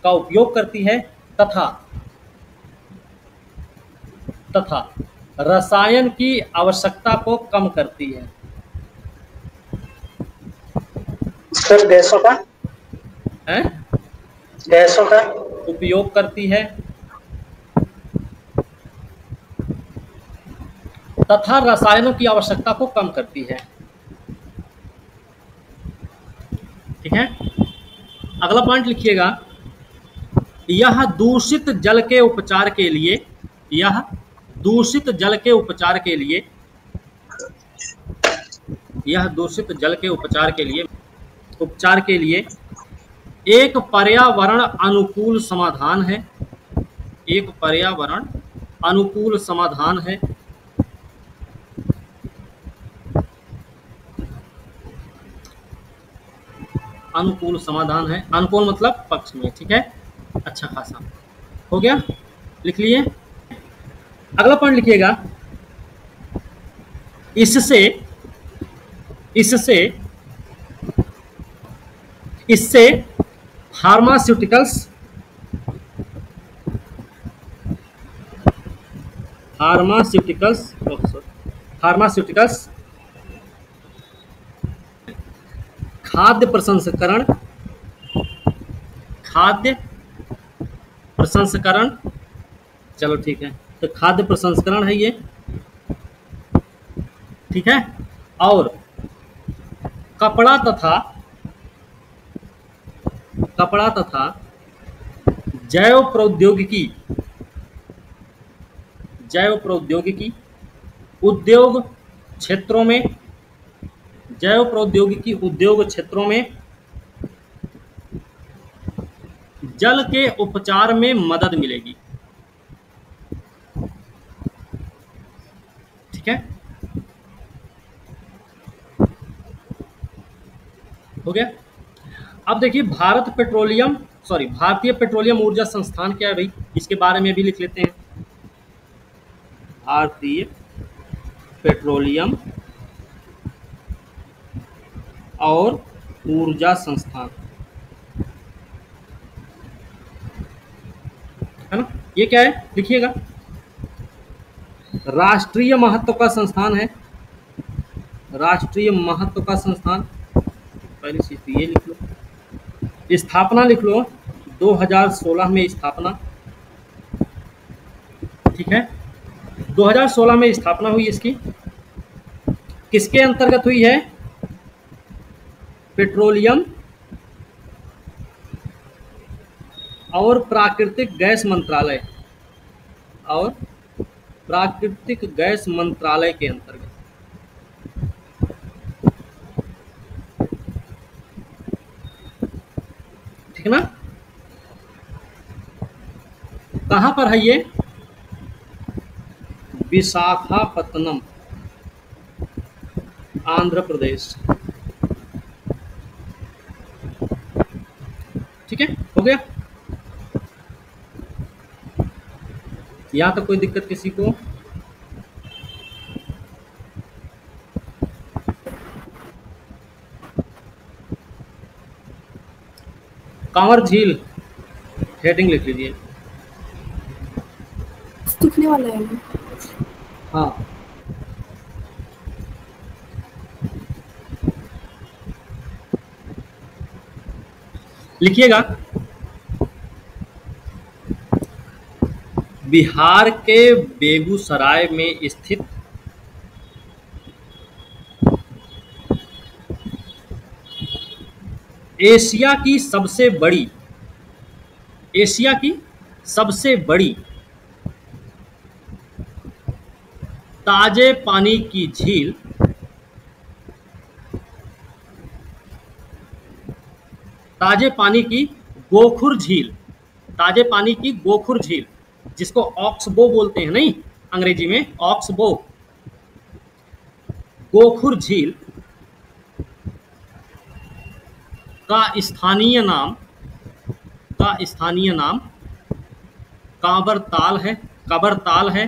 का उपयोग करती है तथा रसायन की आवश्यकता को कम करती है। सर, गैसों का उपयोग करती है तथा रसायनों की आवश्यकता को कम करती है। ठीक है, अगला पॉइंट लिखिएगा। यह दूषित जल के उपचार के लिए एक पर्यावरण अनुकूल समाधान है अनुकूल समाधान है, अनुकूल मतलब पक्ष में, ठीक है, अच्छा खासा हो गया, लिख लिए। अगला पॉइंट लिखिएगा, इससे फार्मास्यूटिकल्स खाद्य प्रसंस्करण, चलो ठीक है, तो खाद्य प्रसंस्करण है ये, ठीक है, और कपड़ा तथा जैव प्रौद्योगिकी उद्योग क्षेत्रों में जल के उपचार में मदद मिलेगी, ठीक है, हो गया। अब देखिए भारतीय पेट्रोलियम ऊर्जा संस्थान क्या है भाई, इसके बारे में भी लिख लेते हैं। भारतीय पेट्रोलियम और ऊर्जा संस्थान है ना, ये क्या है लिखिएगा, राष्ट्रीय महत्व का संस्थान है, राष्ट्रीय महत्व का संस्थान, पहली चीज तो ये लिख लो। स्थापना लिख लो 2016 में स्थापना, ठीक है, 2016 में स्थापना हुई इसकी, किसके अंतर्गत हुई है, पेट्रोलियम और प्राकृतिक गैस मंत्रालय के अंतर्गत, ठीक है ना। कहां पर है ये, विशाखापत्तनम, आंध्र प्रदेश, ठीक है, हो गया। यहां तक कोई दिक्कत किसी को, कांवर झील हेडिंग लिख लीजिए, लिखने वाला है। हाँ, लिखिएगा, बिहार के बेगूसराय में स्थित एशिया की सबसे बड़ी ताजे पानी की झील ताजे पानी की गोखुर झील, जिसको ऑक्सबो बोलते हैं, नहीं अंग्रेजी में ऑक्सबो, गोखुर झील का स्थानीय नाम काबरताल है,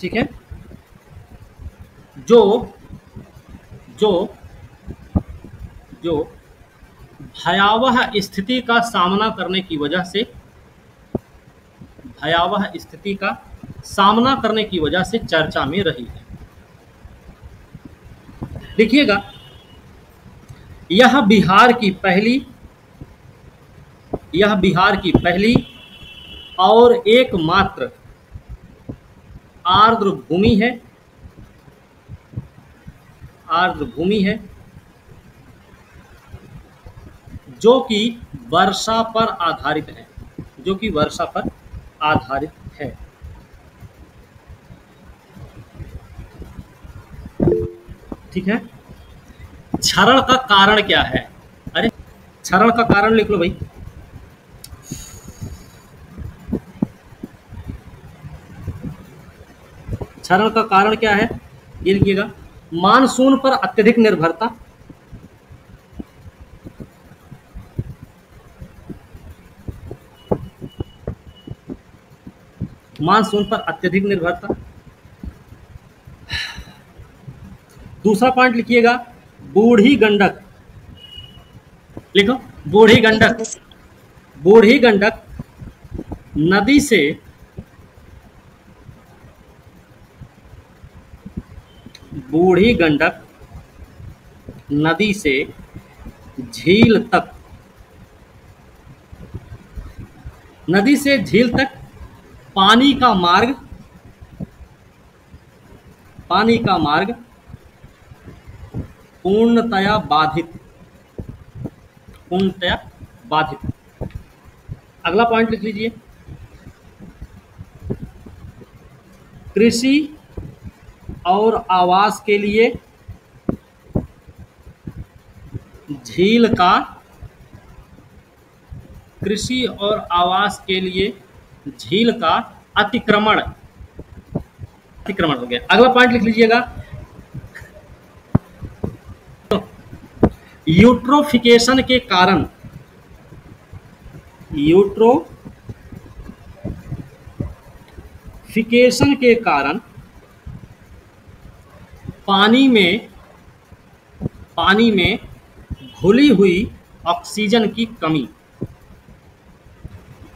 ठीक है, जो भयावह स्थिति का सामना करने की वजह से चर्चा में रही है। देखिएगा, यह बिहार की पहली और एकमात्र आर्द्र भूमि है जो कि वर्षा पर आधारित है, ठीक है। क्षरण का कारण क्या है, अरे क्षरण का कारण लिख लो भाई, क्षरण का कारण क्या है, ये लिखिएगा मानसून पर अत्यधिक निर्भरता, मानसून पर अत्यधिक निर्भरता। दूसरा पॉइंट लिखिएगा बूढ़ी गंडक, लिखो बूढ़ी गंडक, बूढ़ी गंडक नदी से बूढ़ी गंडक नदी से झील तक, नदी से झील तक पानी का मार्ग, पानी का मार्ग पूर्णतया बाधित, पूर्णतया बाधित। अगला पॉइंट लिख लीजिए कृषि और आवास के लिए झील का, कृषि और आवास के लिए झील का अतिक्रमण, अतिक्रमण हो गया। अगला पॉइंट लिख लीजिएगा यूट्रोफिकेशन के कारण, यूट्रोफिकेशन के कारण पानी में घुली हुई ऑक्सीजन की कमी।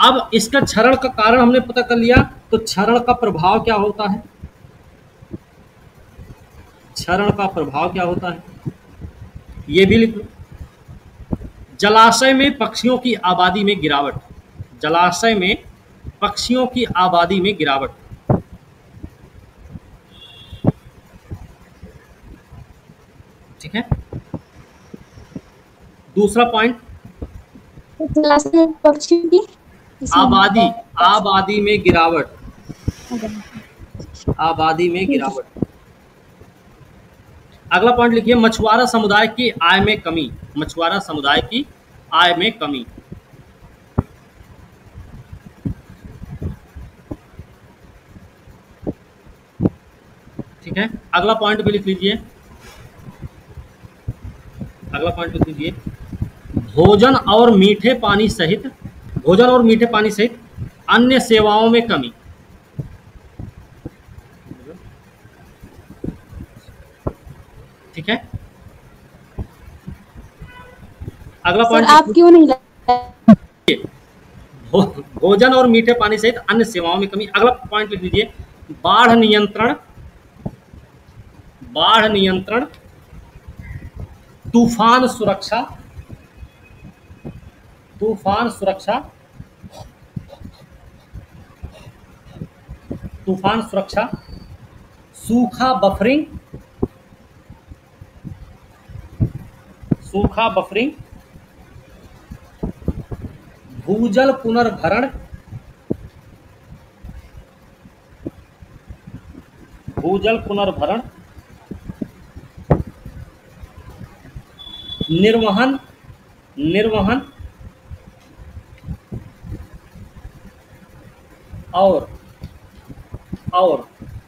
अब इसका क्षरण का कारण हमने पता कर लिया, तो क्षरण का प्रभाव क्या होता है, क्षरण का प्रभाव क्या होता है ये भी लिख लो। जलाशय में पक्षियों की आबादी में गिरावट, जलाशय में पक्षियों की आबादी में गिरावट। ठीक है। दूसरा पॉइंट पक्षियों की आबादी, आबादी में गिरावट, आबादी में गिरावट। अगला पॉइंट लिखिए मछुआरा समुदाय की आय में कमी, मछुआरा समुदाय की आय में कमी। ठीक है। अगला पॉइंट भी लिख लीजिए, अगला पॉइंट लिख लीजिए भोजन और मीठे पानी सहित, भोजन और मीठे पानी सहित अन्य सेवाओं में कमी। ठीक है। अगला पॉइंट आप क्यों नहीं भोजन और मीठे पानी सहित अन्य सेवाओं में कमी। अगला पॉइंट लिख लीजिए बाढ़ नियंत्रण, बाढ़ नियंत्रण, तूफान सुरक्षा, तूफान सुरक्षा, तूफान सुरक्षा, सूखा बफरिंग, सूखा बफरिंग, भूजल पुनर्भरण, भूजल पुनर्भरण, निर्वहन, निर्वहन और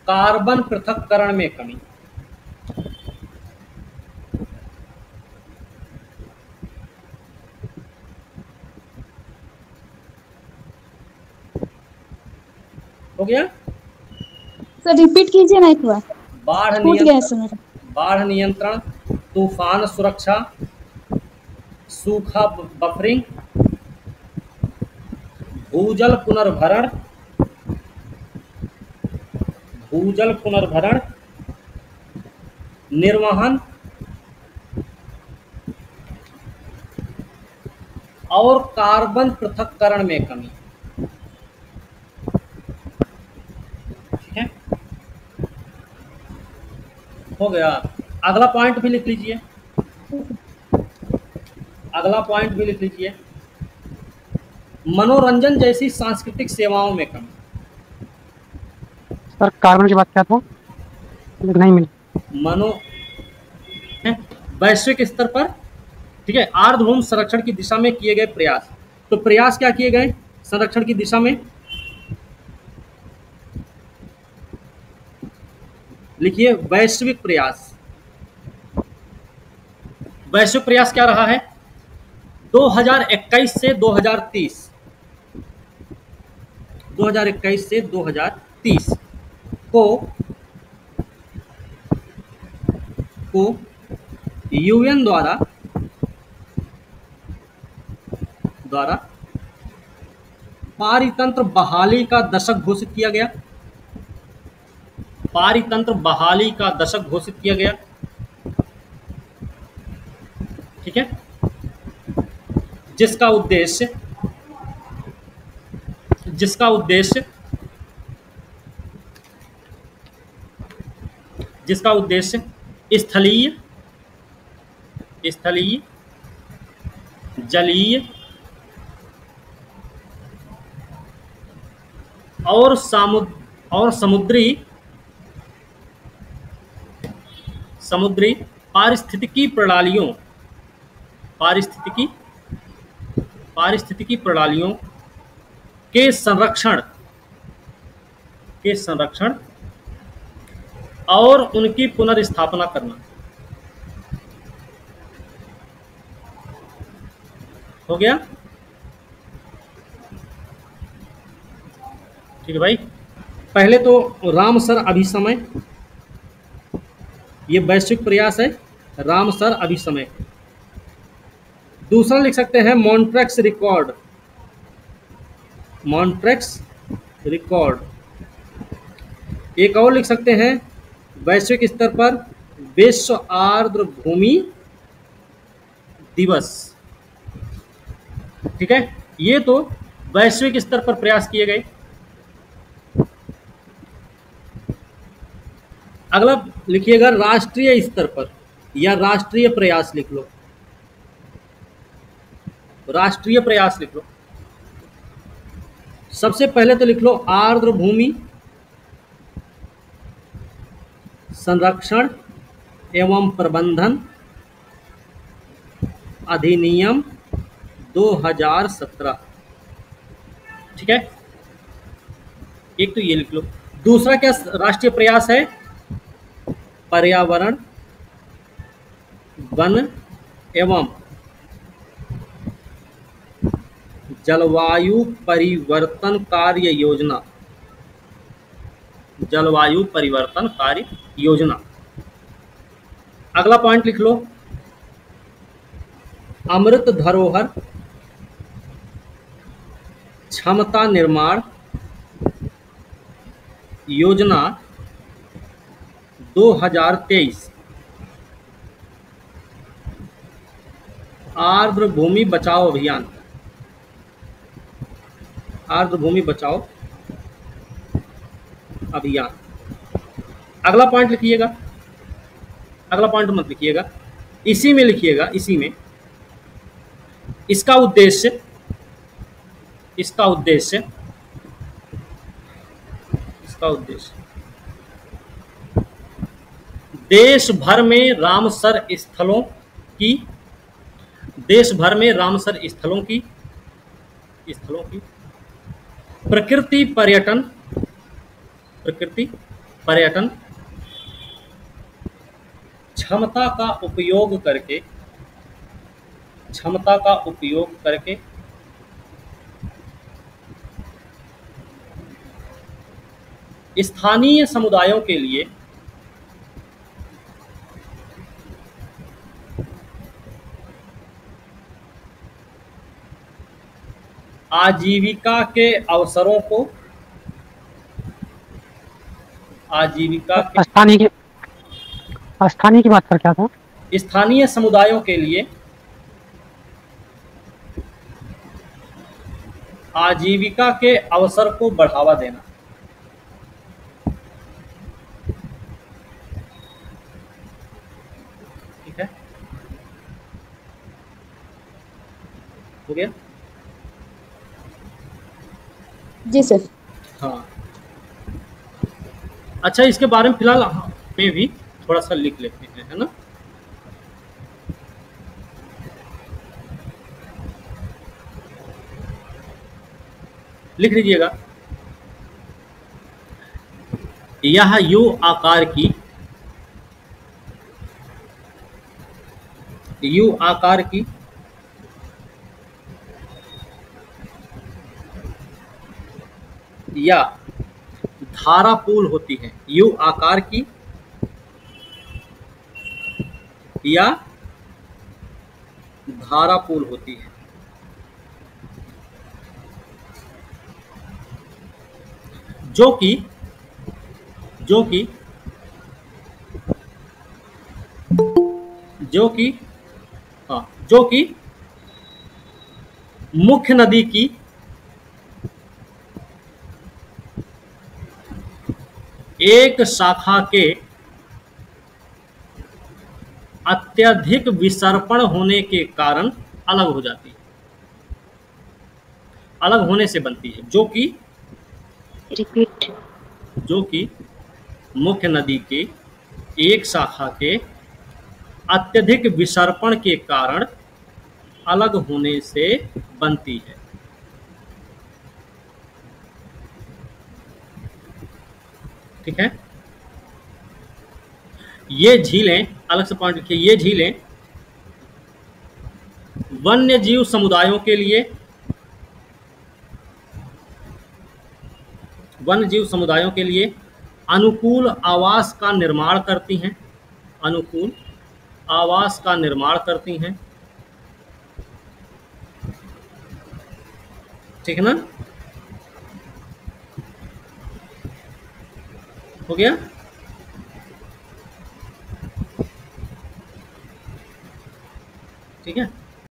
कार्बन पृथक्करण में कमी। हो गया। सर रिपीट कीजिए ना एक बार, बाढ़ नियंत्रण, बाढ़ नियंत्रण, तूफान सुरक्षा, सूखा बफरिंग, भूजल पुनर्भरण, भूजल पुनर्भरण, निर्वहन और कार्बन पृथक्करण में कमी। ठीक है, हो गया। अगला पॉइंट भी लिख लीजिए, अगला पॉइंट भी लिख लीजिए मनोरंजन जैसी सांस्कृतिक सेवाओं में कमी। सर कार्बन की बात क्या था, नहीं मिला। वैश्विक स्तर पर, ठीक है, आर्द्रभूमि संरक्षण की दिशा में किए गए प्रयास। तो प्रयास क्या किए गए संरक्षण की दिशा में? लिखिए वैश्विक प्रयास। वैश्विक प्रयास क्या रहा है 2021 से 2030, 2021 से 2030 को यूएन द्वारा पारितंत्र बहाली का दशक घोषित किया गया। पारितंत्र बहाली का दशक घोषित किया गया। ठीक है, जिसका उद्देश्य स्थलीय, जलीय और समुद्री पारिस्थितिकी प्रणालियों के संरक्षण और उनकी पुनर्स्थापना करना। हो गया? ठीक है भाई। पहले तो रामसर अभिसमय, ये वैश्विक प्रयास है, रामसर अभिसमय। दूसरा लिख सकते हैं मॉन्ट्रेक्स रिकॉर्ड। एक और लिख सकते हैं वैश्विक स्तर पर विश्व आर्द्र भूमि दिवस। ठीक है, ये तो वैश्विक स्तर पर प्रयास किए गए। अगला लिखिएगा राष्ट्रीय स्तर पर या राष्ट्रीय प्रयास लिख लो। राष्ट्रीय प्रयास लिख लो। सबसे पहले तो लिख लो आर्द्र भूमि संरक्षण एवं प्रबंधन अधिनियम 2017। ठीक है, एक तो ये लिख लो। दूसरा क्या राष्ट्रीय प्रयास है पर्यावरण वन एवं जलवायु परिवर्तन कार्य योजना। जलवायु परिवर्तन कार्य योजना। अगला पॉइंट लिख लो अमृत धरोहर क्षमता निर्माण योजना 2023। आर्द्र भूमि बचाओ अभियान। आर्द्र भूमि बचाओ अभियान। अगला पॉइंट लिखिएगा, अगला पॉइंट मत लिखिएगा, इसी में लिखिएगा, इसी में इसका उद्देश्य देश भर में रामसर स्थलों की प्रकृति पर्यटन क्षमता का उपयोग करके स्थानीय समुदायों के लिए आजीविका के अवसरों को स्थानीय की बात कर क्या था? स्थानीय समुदायों के लिए आजीविका के अवसर को बढ़ावा देना। ठीक है, हो गया? जी सर। हाँ, अच्छा, इसके बारे में फिलहाल में भी थोड़ा सा लिख लेते हैं, है ना? लिख लीजिएगा। यह यू आकार की यू आकार की या धारा पूल होती है। यू आकार की या धारा पूल होती है। जो कि मुख्य नदी की एक शाखा के अत्यधिक विसर्पण होने के कारण अलग हो जाती है, अलग होने से बनती है। जो कि मुख्य नदी के एक शाखा के अत्यधिक विसर्पण के कारण अलग होने से बनती है। ठीक है, ये झीलें, अलग से पॉइंट लिखिए, ये झीलें वन्य जीव समुदायों के लिए अनुकूल आवास का निर्माण करती हैं। अनुकूल आवास का निर्माण करती हैं। ठीक है ना, हो गया।